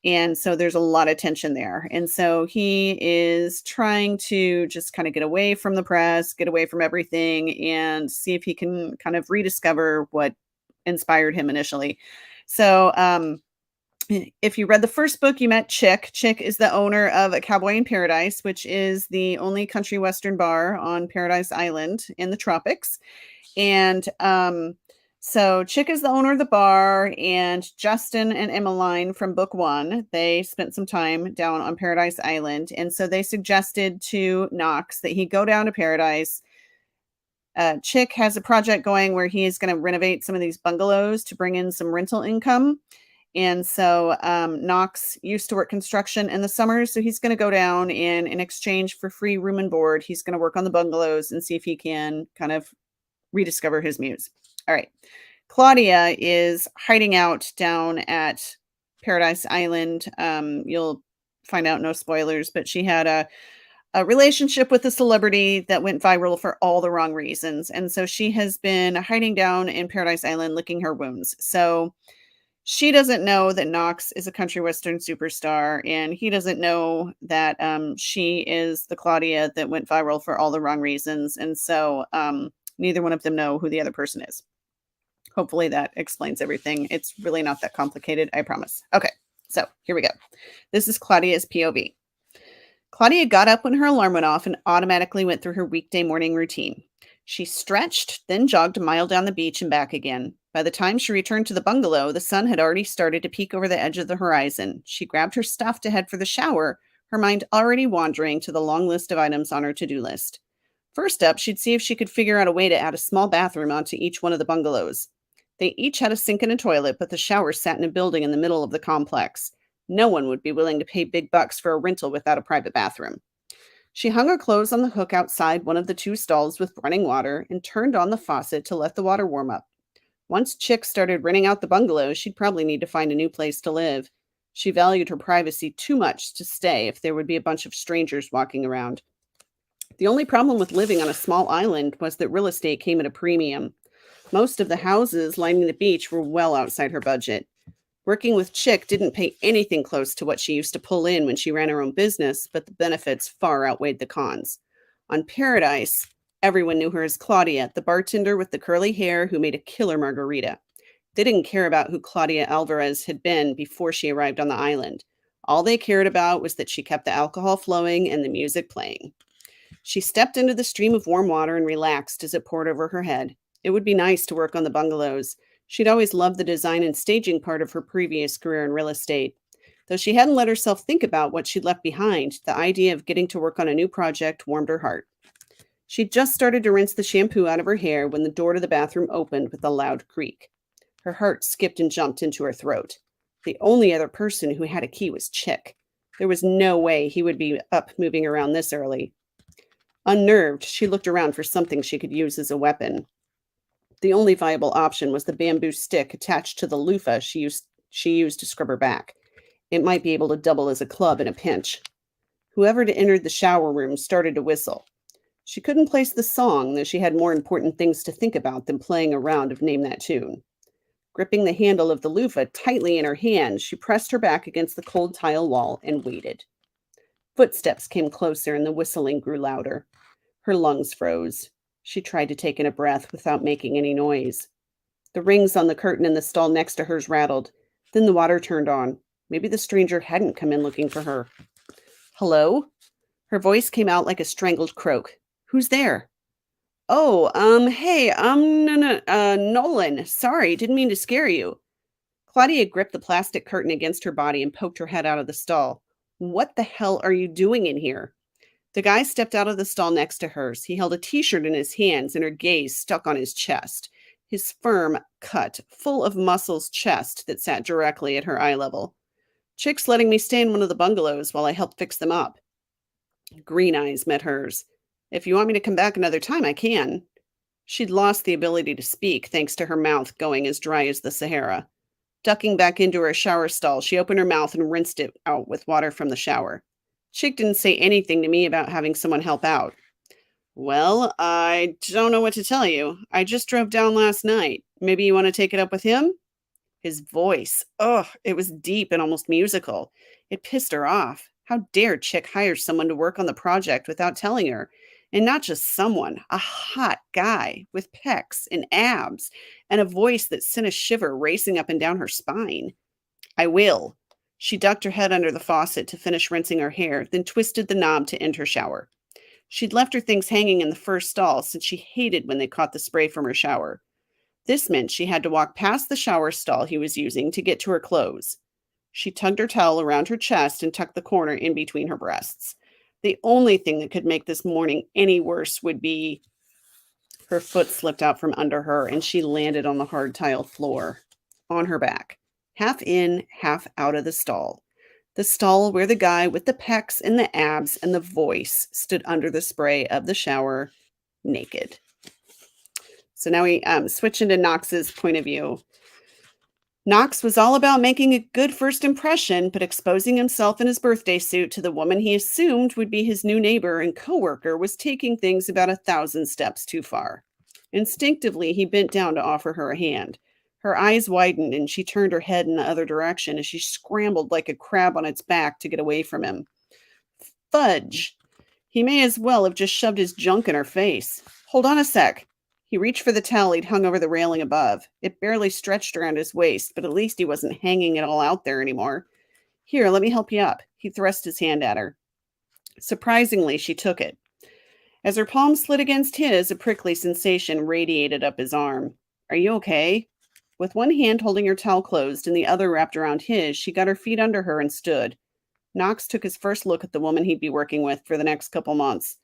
[SPEAKER 2] And so there's a lot of tension there. And so he is trying to just kind of get away from the press, get away from everything, and see if he can kind of rediscover what inspired him initially. So, if you read the first book, you met Chick. Chick is the owner of a Cowboy in Paradise, which is the only country western bar on Paradise Island in the tropics. And so Chick is the owner of the bar, and Justin and Emmeline from book 1, they spent some time down on Paradise Island. And so they suggested to Knox that he go down to Paradise. Chick has a project going where he is going to renovate some of these bungalows to bring in some rental income. And so Knox used to work construction in the summers, so he's going to go down and in exchange for free room and board, he's going to work on the bungalows and see if he can kind of rediscover his muse. All right. Claudia is hiding out down at Paradise Island. You'll find out, no spoilers, but she had a relationship with a celebrity that went viral for all the wrong reasons. And so she has been hiding down in Paradise Island licking her wounds. So she doesn't know that Knox is a country western superstar, and he doesn't know that she is the Claudia that went viral for all the wrong reasons. And so neither one of them know who the other person is. Hopefully that explains everything. It's really not that complicated, I promise. Okay, so here we go. This is Claudia's POV. Claudia got up when her alarm went off and automatically went through her weekday morning routine. She stretched, then jogged a mile down the beach and back again. By the time she returned to the bungalow, the sun had already started to peek over the edge of the horizon. She grabbed her stuff to head for the shower, her mind already wandering to the long list of items on her to-do list. First up, she'd see if she could figure out a way to add a small bathroom onto each one of the bungalows. They each had a sink and a toilet, but the shower sat in a building in the middle of the complex. No one would be willing to pay big bucks for a rental without a private bathroom. She hung her clothes on the hook outside one of the 2 stalls with running water and turned on the faucet to let the water warm up. Once Chick started renting out the bungalows, she'd probably need to find a new place to live. She valued her privacy too much to stay if there would be a bunch of strangers walking around. The only problem with living on a small island was that real estate came at a premium. Most of the houses lining the beach were well outside her budget. Working with Chick didn't pay anything close to what she used to pull in when she ran her own business, but the benefits far outweighed the cons. On Paradise, everyone knew her as Claudia, the bartender with the curly hair who made a killer margarita. They didn't care about who Claudia Alvarez had been before she arrived on the island. All they cared about was that she kept the alcohol flowing and the music playing. She stepped into the stream of warm water and relaxed as it poured over her head. It would be nice to work on the bungalows. She'd always loved the design and staging part of her previous career in real estate. Though she hadn't let herself think about what she'd left behind, the idea of getting to work on a new project warmed her heart. She'd just started to rinse the shampoo out of her hair when the door to the bathroom opened with a loud creak. Her heart skipped and jumped into her throat. The only other person who had a key was Chick. There was no way he would be up moving around this early. Unnerved, she looked around for something she could use as a weapon. The only viable option was the bamboo stick attached to the loofah she used to scrub her back. It might be able to double as a club in a pinch. Whoever had entered the shower room started to whistle. She couldn't place the song, though she had more important things to think about than playing a round of Name That Tune. Gripping the handle of the loofah tightly in her hand, she pressed her back against the cold tile wall and waited. Footsteps came closer and the whistling grew louder. Her lungs froze. She tried to take in a breath without making any noise. The rings on the curtain in the stall next to hers rattled. Then the water turned on. Maybe the stranger hadn't come in looking for her. Hello? Her voice came out like a strangled croak. Who's there? Oh, hey, Nolan. Sorry, didn't mean to scare you. Claudia gripped the plastic curtain against her body and poked her head out of the stall. What the hell are you doing in here? The guy stepped out of the stall next to hers. He held a t-shirt in his hands and her gaze stuck on his chest. His firm, cut, full of muscles chest that sat directly at her eye level. Chick's letting me stay in one of the bungalows while I help fix them up. Green eyes met hers. If you want me to come back another time, I can. She'd lost the ability to speak thanks to her mouth going as dry as the Sahara. Ducking back into her shower stall, she opened her mouth and rinsed it out with water from the shower. Chick didn't say anything to me about having someone help out. Well, I don't know what to tell you. I just drove down last night. Maybe you want to take it up with him? His voice. It was deep and almost musical. It pissed her off. How dare Chick hire someone to work on the project without telling her? And not just someone, a hot guy with pecs and abs and a voice that sent a shiver racing up and down her spine. I will. She ducked her head under the faucet to finish rinsing her hair, then twisted the knob to end her shower. She'd left her things hanging in the first stall since she hated when they caught the spray from her shower. This meant she had to walk past the shower stall he was using to get to her clothes. She tugged her towel around her chest and tucked the corner in between her breasts. The only thing that could make this morning any worse would be her foot slipped out from under her and she landed on the hard tile floor, on her back, half in, half out of the stall. The stall where the guy with the pecs and the abs and the voice stood under the spray of the shower, naked. So now we switch into Knox's point of view. Knox was all about making a good first impression, but exposing himself in his birthday suit to the woman he assumed would be his new neighbor and coworker was taking things about 1,000 steps too far. Instinctively, he bent down to offer her a hand. Her eyes widened and she turned her head in the other direction as she scrambled like a crab on its back to get away from him. Fudge! He may as well have just shoved his junk in her face. Hold on a sec. He reached for the towel he'd hung over the railing above. It barely stretched around his waist, but at least he wasn't hanging it all out there anymore. Here, let me help you up. He thrust his hand at her. Surprisingly, she took it. As her palm slid against his, a prickly sensation radiated up his arm. Are you okay? With one hand holding her towel closed and the other wrapped around his, she got her feet under her and stood. Knox took his first look at the woman he'd be working with for the next couple months.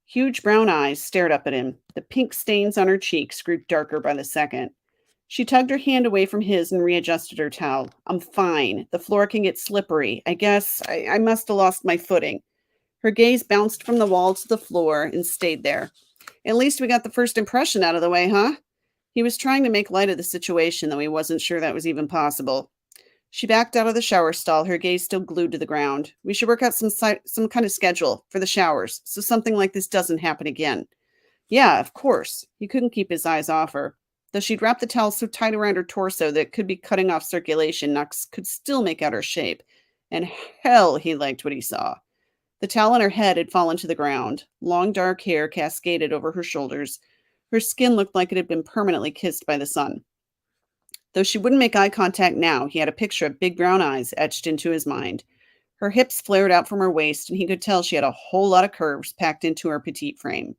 [SPEAKER 2] Huge brown eyes stared up at him. The pink stains on her cheeks grew darker by the second. She tugged her hand away from his and readjusted her towel. I'm fine. The floor can get slippery. I guess I must have lost my footing. Her gaze bounced from the wall to the floor and stayed there. At least we got the first impression out of the way, huh? He was trying to make light of the situation, though he wasn't sure that was even possible. She backed out of the shower stall, her gaze still glued to the ground. We should work out some kind of schedule for the showers, so something like this doesn't happen again. Yeah, of course. He couldn't keep his eyes off her. Though she'd wrapped the towel so tight around her torso that it could be cutting off circulation, Knox could still make out her shape. And hell, he liked what he saw. The towel on her head had fallen to the ground. Long dark hair cascaded over her shoulders. Her skin looked like it had been permanently kissed by the sun. Though she wouldn't make eye contact now, he had a picture of big brown eyes etched into his mind. Her hips flared out from her waist, and he could tell she had a whole lot of curves packed into her petite frame.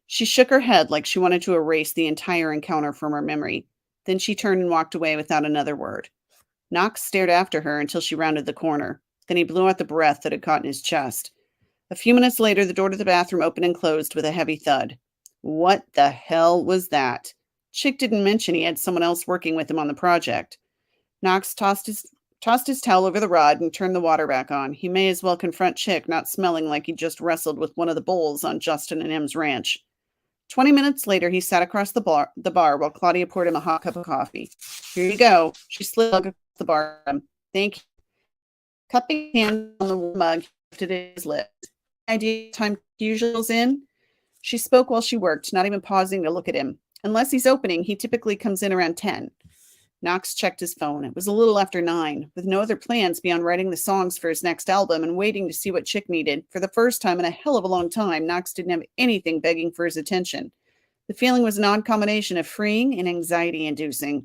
[SPEAKER 2] She shook her head like she wanted to erase the entire encounter from her memory. Then she turned and walked away without another word. Knox stared after her until she rounded the corner. Then he blew out the breath that had caught in his chest. A few minutes later, the door to the bathroom opened and closed with a heavy thud. What the hell was that? Chick didn't mention he had someone else working with him on the project. Knox tossed his towel over the rod and turned the water back on. He may as well confront Chick, not smelling like he just wrestled with one of the bulls on Justin and Em's ranch. 20 minutes later, he sat across the bar while Claudia poured him a hot cup of coffee. Here you go. She slid across the bar. Thank you. Cupping his hand on the mug, he lifted his lips. Idea time usually goes in? She spoke while she worked, not even pausing to look at him. Unless he's opening, he typically comes in around 10. Knox checked his phone. It was a little after 9. With no other plans beyond writing the songs for his next album and waiting to see what Chick needed, for the first time in a hell of a long time, Knox didn't have anything begging for his attention. The feeling was an odd combination of freeing and anxiety-inducing.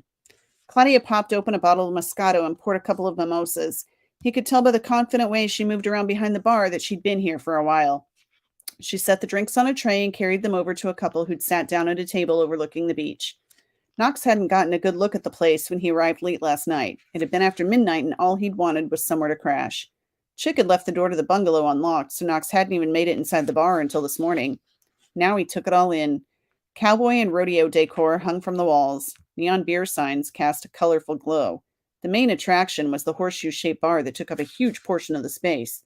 [SPEAKER 2] Claudia popped open a bottle of Moscato and poured a couple of mimosas. He could tell by the confident way she moved around behind the bar that she'd been here for a while. She set the drinks on a tray and carried them over to a couple who'd sat down at a table overlooking the beach. Knox hadn't gotten a good look at the place when he arrived late last night. It had been after midnight, and all he'd wanted was somewhere to crash. Chick had left the door to the bungalow unlocked, so Knox hadn't even made it inside the bar until this morning. Now he took it all in. Cowboy and rodeo decor hung from the walls. Neon beer signs cast a colorful glow. The main attraction was the horseshoe-shaped bar that took up a huge portion of the space.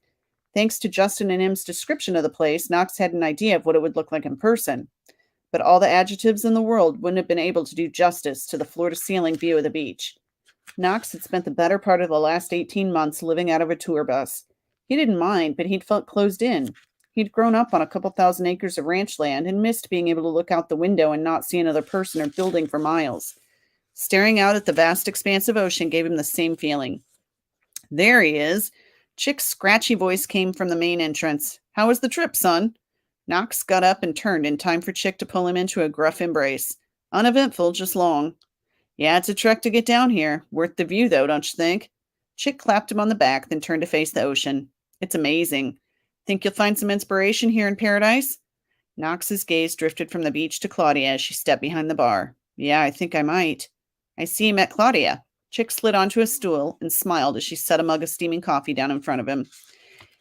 [SPEAKER 2] Thanks to Justin and M's description of the place, Knox had an idea of what it would look like in person. But all the adjectives in the world wouldn't have been able to do justice to the floor-to-ceiling view of the beach. Knox had spent the better part of the last 18 months living out of a tour bus. He didn't mind, but he'd felt closed in. He'd grown up on a couple thousand acres of ranch land and missed being able to look out the window and not see another person or building for miles. Staring out at the vast expanse of ocean gave him the same feeling. There he is. Chick's scratchy voice came from the main entrance. How was the trip, son? Knox got up and turned in time for Chick to pull him into a gruff embrace. Uneventful, just long. Yeah, it's a trek to get down here. Worth the view, though, don't you think? Chick clapped him on the back, then turned to face the ocean. It's amazing. Think you'll find some inspiration here in paradise? Knox's gaze drifted from the beach to Claudia as she stepped behind the bar. Yeah, I think I might. I see you met Claudia. Chick slid onto a stool and smiled as she set a mug of steaming coffee down in front of him.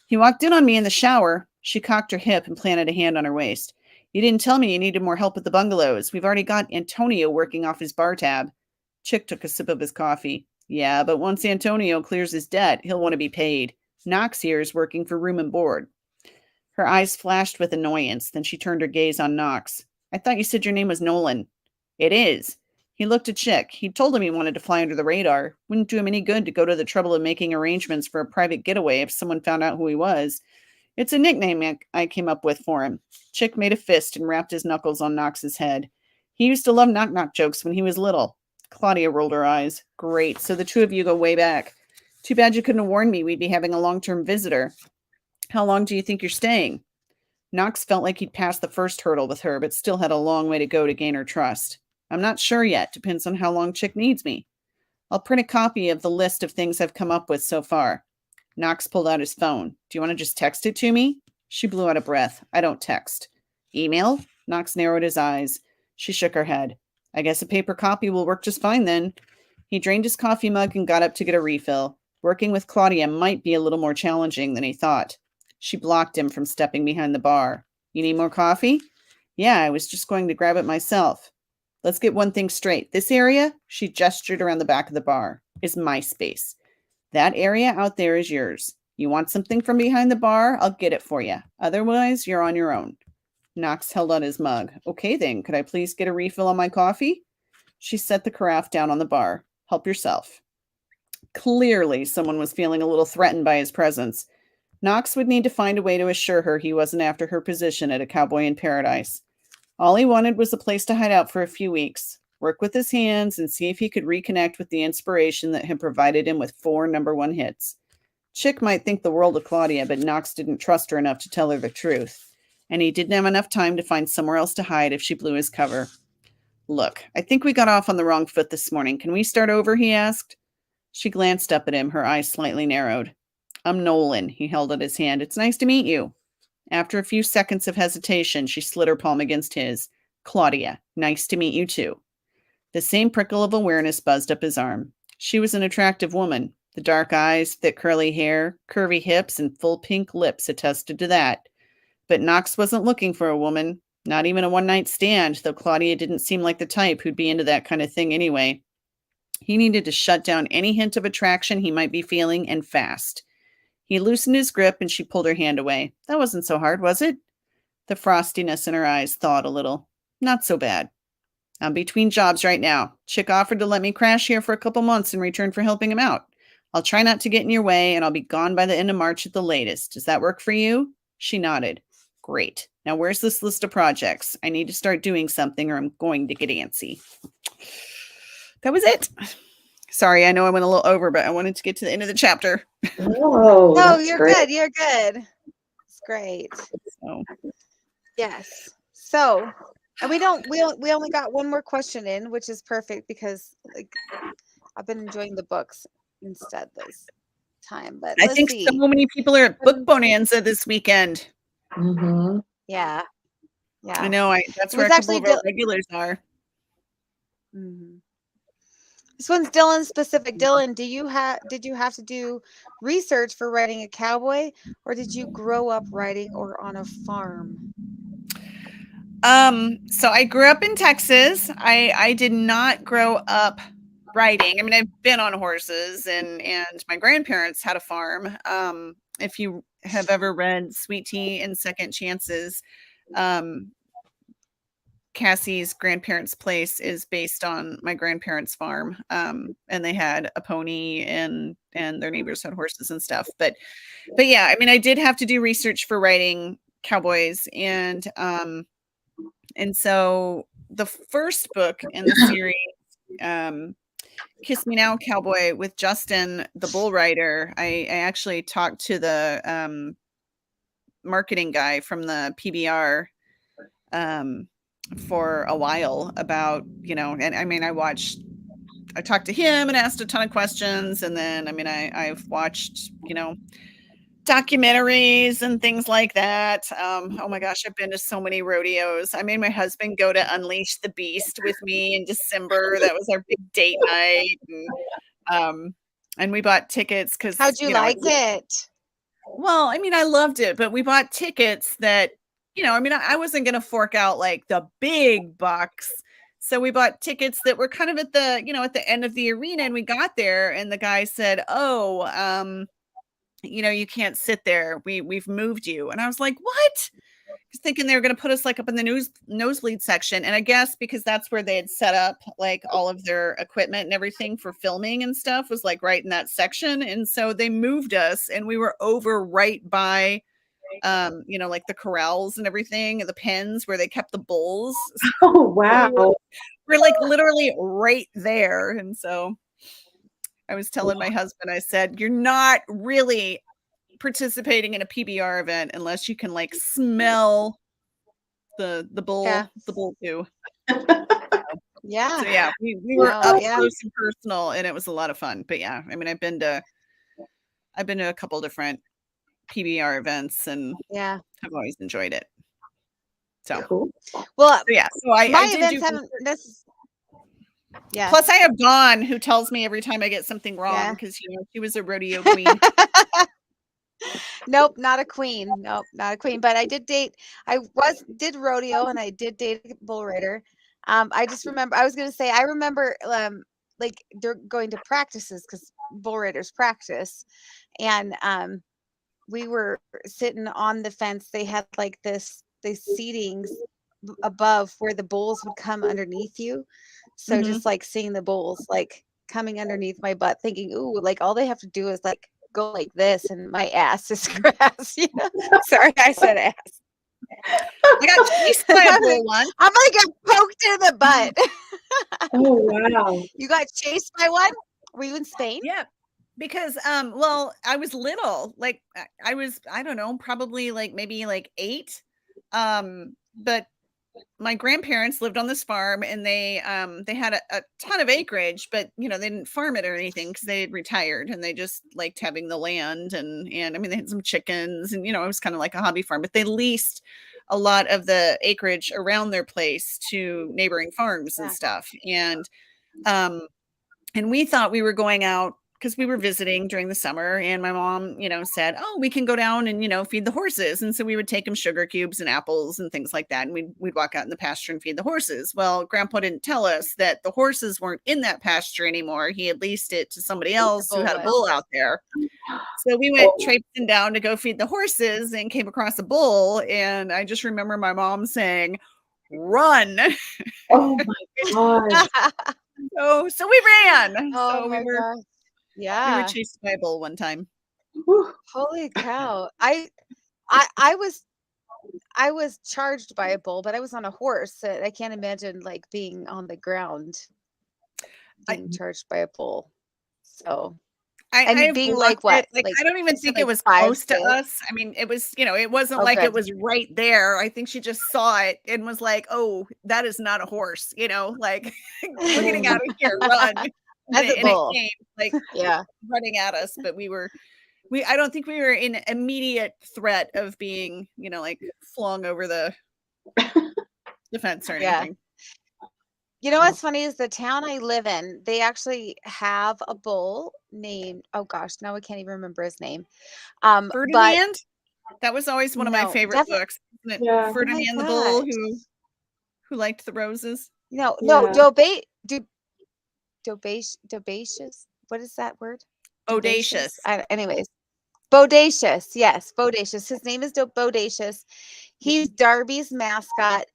[SPEAKER 2] He walked in on me in the shower. She cocked her hip and planted a hand on her waist. You didn't tell me you needed more help with the bungalows. We've already got Antonio working off his bar tab. Chick took a sip of his coffee. Yeah, but once Antonio clears his debt, he'll want to be paid. Knox here is working for room and board. Her eyes flashed with annoyance. Then she turned her gaze on Knox. I thought you said your name was Nolan. It is. He looked at Chick. He told him he wanted to fly under the radar. Wouldn't do him any good to go to the trouble of making arrangements for a private getaway if someone found out who he was. It's a nickname I came up with for him. Chick made a fist and rapped his knuckles on Knox's head. He used to love knock-knock jokes when he was little. Claudia rolled her eyes. Great, so the two of you go way back. Too bad you couldn't have warned me we'd be having a long-term visitor. How long do you think you're staying? Knox felt like he'd passed the first hurdle with her, but still had a long way to go to gain her trust. I'm not sure yet. Depends on how long Chick needs me. I'll print a copy of the list of things I've come up with so far. Knox pulled out his phone. Do you want to just text it to me? She blew out a breath. I don't text. Email? Knox narrowed his eyes. She shook her head. I guess a paper copy will work just fine then. He drained his coffee mug and got up to get a refill. Working with Claudia might be a little more challenging than he thought. She blocked him from stepping behind the bar. You need more coffee? Yeah, I was just going to grab it myself. Let's get one thing straight. This area, she gestured around the back of the bar, is my space. That area out there is yours. You want something from behind the bar? I'll get it for you. Otherwise, you're on your own. Knox held out his mug. Okay then, could I please get a refill on my coffee? She set the carafe down on the bar. Help yourself. Clearly, someone was feeling a little threatened by his presence. Knox would need to find a way to assure her he wasn't after her position at a Cowboy in Paradise. All he wanted was a place to hide out for a few weeks, work with his hands, and see if he could reconnect with the inspiration that had provided him with 4 #1 hits. Chick might think the world of Claudia, but Knox didn't trust her enough to tell her the truth, and he didn't have enough time to find somewhere else to hide if she blew his cover. Look, I think we got off on the wrong foot this morning. Can we start over? He asked. She glanced up at him, her eyes slightly narrowed. I'm Nolan. He held out his hand. It's nice to meet you. After a few seconds of hesitation, she slid her palm against his. Claudia, nice to meet you too. The same prickle of awareness buzzed up his arm. She was an attractive woman. The dark eyes, thick curly hair, curvy hips, and full pink lips attested to that. But Knox wasn't looking for a woman, not even a one-night stand, though Claudia didn't seem like the type who'd be into that kind of thing anyway. He needed to shut down any hint of attraction he might be feeling, and fast. He loosened his grip, and she pulled her hand away. That wasn't so hard, was it? The frostiness in her eyes thawed a little. Not so bad. I'm between jobs right now. Chick offered to let me crash here for a couple months in return for helping him out. I'll try not to get in your way, and I'll be gone by the end of March at the latest. Does that work for you? She nodded. Great. Now where's this list of projects? I need to start doing something or I'm going to get antsy. That was it. Sorry, I know I went a little over, but I wanted to get to the end of the chapter.
[SPEAKER 3] Oh,
[SPEAKER 1] No,
[SPEAKER 3] that's
[SPEAKER 1] you're
[SPEAKER 3] great.
[SPEAKER 1] good. You're good. It's great.
[SPEAKER 2] So,
[SPEAKER 1] Yes. So, and we only got one more question in, which is perfect because like I've been enjoying the books instead this time. But
[SPEAKER 2] I
[SPEAKER 1] let's
[SPEAKER 2] think
[SPEAKER 1] see.
[SPEAKER 2] so many people are at Book Bonanza this weekend.
[SPEAKER 3] Mm-hmm.
[SPEAKER 1] Yeah. Yeah.
[SPEAKER 2] I know. That's
[SPEAKER 1] It
[SPEAKER 2] where
[SPEAKER 1] was
[SPEAKER 2] a couple
[SPEAKER 1] actually
[SPEAKER 2] of our regulars are.
[SPEAKER 1] Mhm. This one's Dylan specific. Dylan, did you have to do research for writing a cowboy, or did you grow up writing or on a farm?
[SPEAKER 2] So I grew up in Texas. I did not grow up riding. I mean, I've been on horses and my grandparents had a farm. If you have ever read Sweet Tea and Second Chances, Cassie's grandparents' place is based on my grandparents' farm. And they had a pony and their neighbors had horses and stuff. But yeah, I mean, I did have to do research for writing cowboys, and so the first book in the series, Kiss Me Now, Cowboy, with Justin, the bull rider, I actually talked to the marketing guy from the PBR for a while about, and I mean, I talked to him and asked a ton of questions. And then, I mean, I've watched, documentaries and things like that. Oh my gosh, I've been to so many rodeos. I made my husband go to Unleash the Beast with me in December. That was our big date night. And we bought tickets because
[SPEAKER 1] How'd you like it?
[SPEAKER 2] well, I mean, I loved it, but we bought tickets that, I mean, I wasn't going to fork out like the big bucks. So we bought tickets that were kind of at the, at the end of the arena, and we got there and the guy said, "Oh, you can't sit there. We've moved you." And I was like, "What?" Just thinking they were going to put us like up in the nosebleed section. And I guess because that's where they had set up like all of their equipment and everything for filming and stuff was like right in that section. And so they moved us and we were over right by, like the corrals and everything, the pens where they kept the bulls.
[SPEAKER 3] Oh, wow.
[SPEAKER 2] We're like literally right there. And so I was telling my husband, I said, "You're not really participating in a PBR event unless you can like smell the bull, the bull too."
[SPEAKER 1] Yeah.
[SPEAKER 2] So yeah, we were up close and personal, and it was a lot of fun. But yeah, I mean, I've been to a couple different PBR events, and
[SPEAKER 1] Yeah.
[SPEAKER 2] I've always enjoyed it. So
[SPEAKER 3] Cool.
[SPEAKER 1] Well,
[SPEAKER 2] so yeah, so I did
[SPEAKER 1] events
[SPEAKER 2] do
[SPEAKER 1] haven't this. Yeah.
[SPEAKER 2] Plus, I have Dawn, who tells me every time I get something wrong because she was a rodeo queen.
[SPEAKER 1] Nope, not a queen. Nope, not a queen. But I did date. Did rodeo, and I did date a bull rider. I just remember. I was gonna say. I remember like they're going to practices because bull riders practice, and we were sitting on the fence. They had like this seatings above where the bulls would come underneath you. So just like seeing the bulls like coming underneath my butt thinking, ooh, like all they have to do is like go like this and my ass is grass. You know? Sorry, I said ass.
[SPEAKER 2] I got chased by a bull once.
[SPEAKER 1] I'm gonna get poked in the butt.
[SPEAKER 3] Oh, wow.
[SPEAKER 1] You got chased by one? Were you in Spain?
[SPEAKER 2] Yeah. Because well, I was little. Like I was, I don't know, probably like maybe like 8. But my grandparents lived on this farm and they had a ton of acreage, but you know, they didn't farm it or anything because they had retired and they just liked having the land and I mean they had some chickens and you know, it was kind of like a hobby farm, but they leased a lot of the acreage around their place to neighboring farms and stuff. Um and we thought we were going out because we were visiting during the summer and my mom, you know, said, oh, we can go down and, you know, feed the horses. And so we would take them sugar cubes and apples and things like that. And we'd walk out in the pasture and feed the horses. Well, Grandpa didn't tell us that the horses weren't in that pasture anymore. He had leased it to somebody else who had a bull out there. So we went traipsing down to go feed the horses and came across a bull. And I just remember my mom saying, run.
[SPEAKER 3] Oh my God.
[SPEAKER 2] So we ran.
[SPEAKER 1] Oh
[SPEAKER 2] So
[SPEAKER 1] my
[SPEAKER 2] we were
[SPEAKER 1] gosh. Yeah.
[SPEAKER 2] chased by a bull one time.
[SPEAKER 3] Whew.
[SPEAKER 1] Holy cow. I was charged by a bull, but I was on a horse. So I can't imagine like being on the ground being charged by a bull. So
[SPEAKER 2] I
[SPEAKER 1] and being like
[SPEAKER 2] blocked it.
[SPEAKER 1] what?
[SPEAKER 2] Like I don't even think
[SPEAKER 1] like
[SPEAKER 2] it was
[SPEAKER 1] 5
[SPEAKER 2] close to
[SPEAKER 1] feet?
[SPEAKER 2] us. I mean, it was, you know, it wasn't
[SPEAKER 1] Oh,
[SPEAKER 2] like it
[SPEAKER 1] good.
[SPEAKER 2] was right there. I think she just saw it and was like, "Oh, that is not a horse," you know, like we're getting out of here, run.
[SPEAKER 1] That's a
[SPEAKER 2] And it
[SPEAKER 1] bull.
[SPEAKER 2] came like
[SPEAKER 1] Yeah.
[SPEAKER 2] running at us, but I don't think we were in immediate threat of being, you know, like flung over the fence or
[SPEAKER 1] Yeah.
[SPEAKER 2] anything.
[SPEAKER 1] You know what's funny is the town I live in, they actually have a bull named, oh gosh, now I can't even remember his name. But
[SPEAKER 2] Ferdinand? That was always one of my
[SPEAKER 1] no,
[SPEAKER 2] favorite
[SPEAKER 1] definitely,
[SPEAKER 2] books. Isn't it?
[SPEAKER 3] Yeah.
[SPEAKER 1] oh my
[SPEAKER 2] Ferdinand the bull
[SPEAKER 1] gosh.
[SPEAKER 2] who liked the roses.
[SPEAKER 1] No,
[SPEAKER 3] Yeah.
[SPEAKER 1] Dobacious. What is that word?
[SPEAKER 2] Audacious.
[SPEAKER 1] Anyways, Bodacious. Yes, Bodacious. His name is Bodacious. He's Darby's mascot.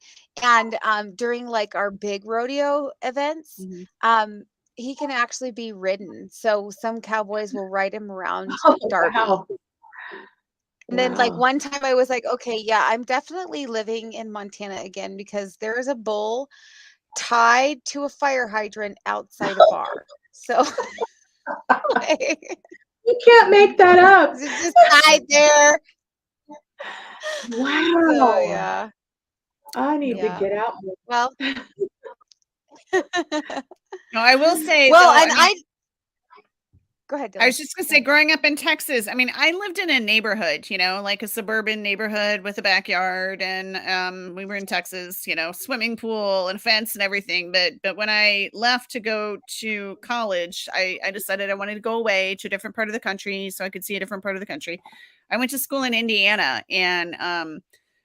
[SPEAKER 1] And during like our big rodeo events, he can actually be ridden. So some cowboys will ride him around
[SPEAKER 3] Oh,
[SPEAKER 1] Darby.
[SPEAKER 3] wow.
[SPEAKER 1] And then like
[SPEAKER 3] Wow.
[SPEAKER 1] one time I was like, okay, yeah, I'm definitely living in Montana again because there is a bull tied to a fire hydrant outside a bar. So like,
[SPEAKER 3] You can't make that up.
[SPEAKER 1] it's just tied there.
[SPEAKER 3] Wow.
[SPEAKER 1] So yeah.
[SPEAKER 3] I need to
[SPEAKER 1] Yeah.
[SPEAKER 3] get out more.
[SPEAKER 1] Well,
[SPEAKER 2] No, I will say
[SPEAKER 1] well,
[SPEAKER 2] though,
[SPEAKER 1] and
[SPEAKER 2] I mean,
[SPEAKER 1] go ahead,
[SPEAKER 2] I was
[SPEAKER 1] Dylan.
[SPEAKER 2] just gonna say, growing up in Texas, I mean, I lived in a neighborhood, you know, like a suburban neighborhood with a backyard, and we were in Texas, you know, swimming pool and fence and everything. But when I left to go to college, I decided I wanted to go away to a different part of the country so I could see a different part of the country. I went to school in Indiana, and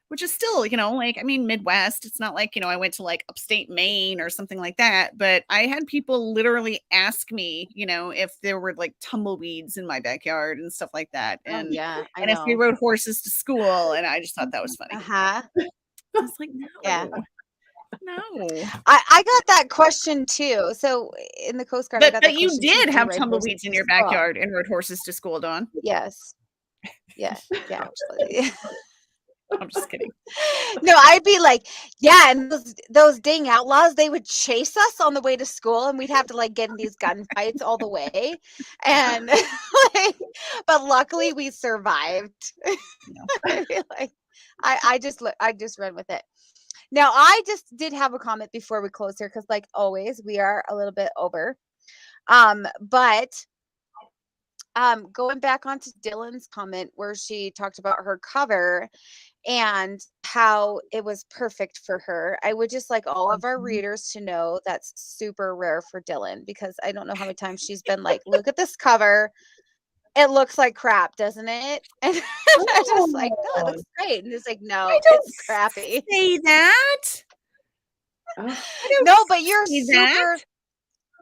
[SPEAKER 2] which is still, you know, like, I mean, Midwest. It's not like, you know, I went to like upstate Maine or something like that. But I had people literally ask me, you know, if there were like tumbleweeds in my backyard and stuff like that.
[SPEAKER 1] Oh
[SPEAKER 2] And
[SPEAKER 1] yeah, I
[SPEAKER 2] if we
[SPEAKER 1] know.
[SPEAKER 2] rode horses to school. And I just thought that was funny.
[SPEAKER 1] Uh-huh.
[SPEAKER 2] I was like,
[SPEAKER 1] Yeah.
[SPEAKER 2] no.
[SPEAKER 1] I got that question too. So in the Coast Guard, I got
[SPEAKER 2] But
[SPEAKER 1] that
[SPEAKER 2] you
[SPEAKER 1] question too.
[SPEAKER 2] did
[SPEAKER 1] Do you
[SPEAKER 2] have
[SPEAKER 1] ride
[SPEAKER 2] tumbleweeds
[SPEAKER 1] horses
[SPEAKER 2] in
[SPEAKER 1] to
[SPEAKER 2] your
[SPEAKER 1] school?
[SPEAKER 2] backyard and rode horses to school, Dawn.
[SPEAKER 1] Yes. Yeah. Yeah, actually.
[SPEAKER 2] I'm just kidding.
[SPEAKER 1] No, I'd be like, yeah, and those dang outlaws, they would chase us on the way to school, and we'd have to like get in these gunfights all the way, and like, but luckily we survived. I'd be like, I just run with it. Now, I just did have a comment before we close here because, like always, we are a little bit over. But going back onto Dylan's comment where she talked about her cover and how it was perfect for her. I would just like all of our readers to know that's super rare for Dylann because I don't know how many times she's been like, look at this cover. It looks like crap, doesn't it? And I'm just like, no, it looks great. And it's like, no, it's crappy.
[SPEAKER 2] Say that.
[SPEAKER 1] No, but you're
[SPEAKER 2] say
[SPEAKER 1] super.
[SPEAKER 2] that.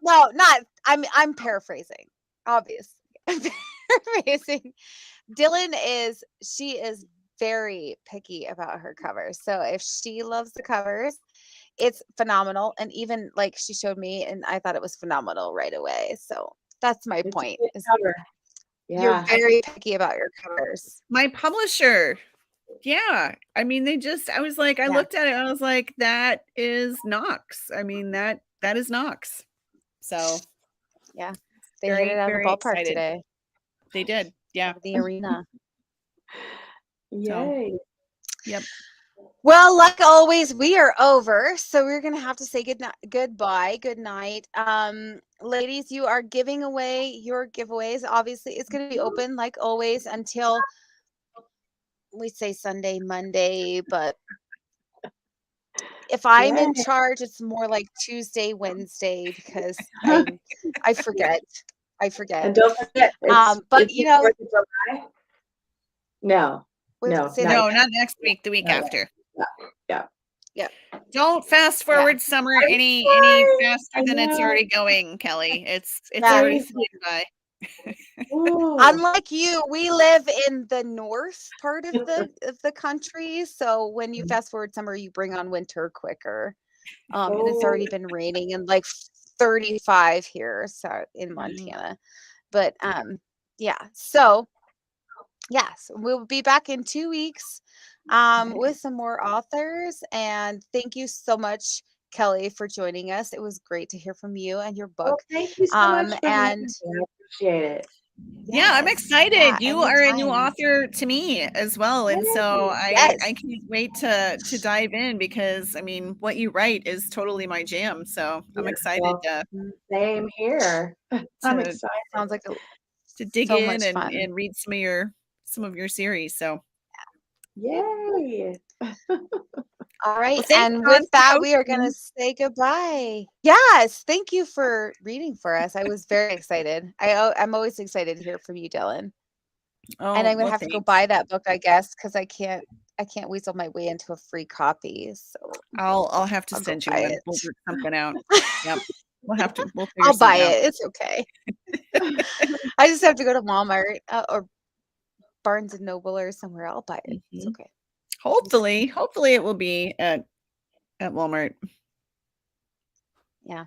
[SPEAKER 1] No, not. I'm paraphrasing. Obviously, I'm paraphrasing. Dylann she is very picky about her covers. So if she loves the covers it's phenomenal. And even like she showed me, and I thought it was phenomenal right away. So that's my
[SPEAKER 3] It's a
[SPEAKER 1] point.
[SPEAKER 3] good
[SPEAKER 1] Is
[SPEAKER 3] cover.
[SPEAKER 1] you're
[SPEAKER 3] Yeah.
[SPEAKER 1] very picky about your covers.
[SPEAKER 2] My publisher. Yeah. I mean, I was like, I
[SPEAKER 1] Yeah.
[SPEAKER 2] looked at it and I was like, that is Knox. I mean, that is Knox. So
[SPEAKER 1] Yeah. They hit it
[SPEAKER 2] very,
[SPEAKER 1] out of the
[SPEAKER 2] very
[SPEAKER 1] ballpark
[SPEAKER 2] excited.
[SPEAKER 1] today.
[SPEAKER 2] They did. Yeah.
[SPEAKER 1] The arena.
[SPEAKER 3] Yay.
[SPEAKER 2] Yep.
[SPEAKER 1] Well, like always, we are over, so we're gonna have to say goodbye, good night. Ladies, you are giving away your giveaways. Obviously, it's gonna be open like always until we say Sunday, Monday, but if I'm in
[SPEAKER 3] Yay.
[SPEAKER 1] charge, it's more like Tuesday, Wednesday because I forget.
[SPEAKER 3] And don't forget,
[SPEAKER 1] But
[SPEAKER 3] it's
[SPEAKER 1] you
[SPEAKER 3] the
[SPEAKER 1] know,
[SPEAKER 3] 4th of July. No,
[SPEAKER 1] say that
[SPEAKER 2] No,
[SPEAKER 1] again.
[SPEAKER 2] not next week, the week
[SPEAKER 3] No.
[SPEAKER 2] after.
[SPEAKER 3] Yeah.
[SPEAKER 2] Don't fast forward summer
[SPEAKER 3] I'm
[SPEAKER 2] any
[SPEAKER 3] sorry.
[SPEAKER 2] faster
[SPEAKER 3] I
[SPEAKER 2] than it's
[SPEAKER 3] know.
[SPEAKER 2] already going, Kelly. It's
[SPEAKER 1] Yeah.
[SPEAKER 2] already flying by.
[SPEAKER 3] Ooh.
[SPEAKER 1] Unlike you, we live in the north part of the country, so when you fast forward summer, you bring on winter quicker. And it's already been raining and like 35 here, so in Montana. But yeah, so yes, we'll be back in 2 weeks with some more authors. And thank you so much, Kelly, for joining us. It was great to hear from you and your
[SPEAKER 3] Well,
[SPEAKER 1] book.
[SPEAKER 3] thank you so much for having
[SPEAKER 1] And
[SPEAKER 3] me. I appreciate it.
[SPEAKER 2] Yeah, I'm
[SPEAKER 1] yes,
[SPEAKER 2] excited.
[SPEAKER 1] yeah,
[SPEAKER 2] You are a new
[SPEAKER 1] anytime.
[SPEAKER 2] author to me as well. And so I
[SPEAKER 1] Yes.
[SPEAKER 2] can't wait to dive in because I mean what you write is totally my jam. So I'm excited
[SPEAKER 3] Well,
[SPEAKER 2] to
[SPEAKER 3] same here. I'm
[SPEAKER 2] to,
[SPEAKER 3] excited.
[SPEAKER 1] Sounds like
[SPEAKER 2] dig
[SPEAKER 1] so
[SPEAKER 2] in
[SPEAKER 1] much fun.
[SPEAKER 2] and read some of your series. So
[SPEAKER 3] Yay.
[SPEAKER 1] All right.
[SPEAKER 2] well, thanks,
[SPEAKER 1] And
[SPEAKER 2] Dawn,
[SPEAKER 1] with
[SPEAKER 2] for
[SPEAKER 1] that, we are going to
[SPEAKER 2] hosting.
[SPEAKER 1] say goodbye. Yes. Thank you for reading for us. I was very excited. I'm always excited to hear from you, Dylan.
[SPEAKER 2] Oh,
[SPEAKER 1] And I'm going to
[SPEAKER 2] well,
[SPEAKER 1] have to go
[SPEAKER 2] thanks.
[SPEAKER 1] buy that book, I guess, because I can't weasel my way into a free copy. So
[SPEAKER 2] I'll have to
[SPEAKER 1] I'll go
[SPEAKER 2] send you
[SPEAKER 1] buy
[SPEAKER 2] one.
[SPEAKER 1] it.
[SPEAKER 2] We'll work something out. Yep. We'll figure
[SPEAKER 1] I'll buy
[SPEAKER 2] something out.
[SPEAKER 1] it. It's okay. I just have to go to Walmart or Barnes and Noble or somewhere. I'll buy it. It's
[SPEAKER 2] Mhm.
[SPEAKER 1] okay.
[SPEAKER 2] Hopefully it will be at Walmart.
[SPEAKER 1] Yeah.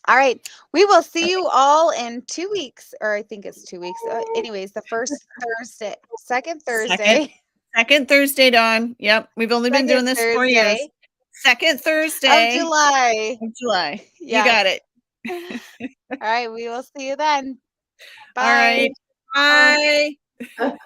[SPEAKER 1] All right. We will see you all in 2 weeks, or I think it's 2 weeks. Anyways, the second Thursday.
[SPEAKER 2] Second Thursday, Dawn. Yep. We've only been doing
[SPEAKER 1] Second
[SPEAKER 2] this 4 years.
[SPEAKER 1] Thursday
[SPEAKER 2] Second
[SPEAKER 1] of
[SPEAKER 2] Thursday
[SPEAKER 1] July.
[SPEAKER 2] of July. You
[SPEAKER 1] Yes.
[SPEAKER 2] got it.
[SPEAKER 1] All right. We will see you then.
[SPEAKER 2] All right.
[SPEAKER 1] Bye.
[SPEAKER 2] Bye.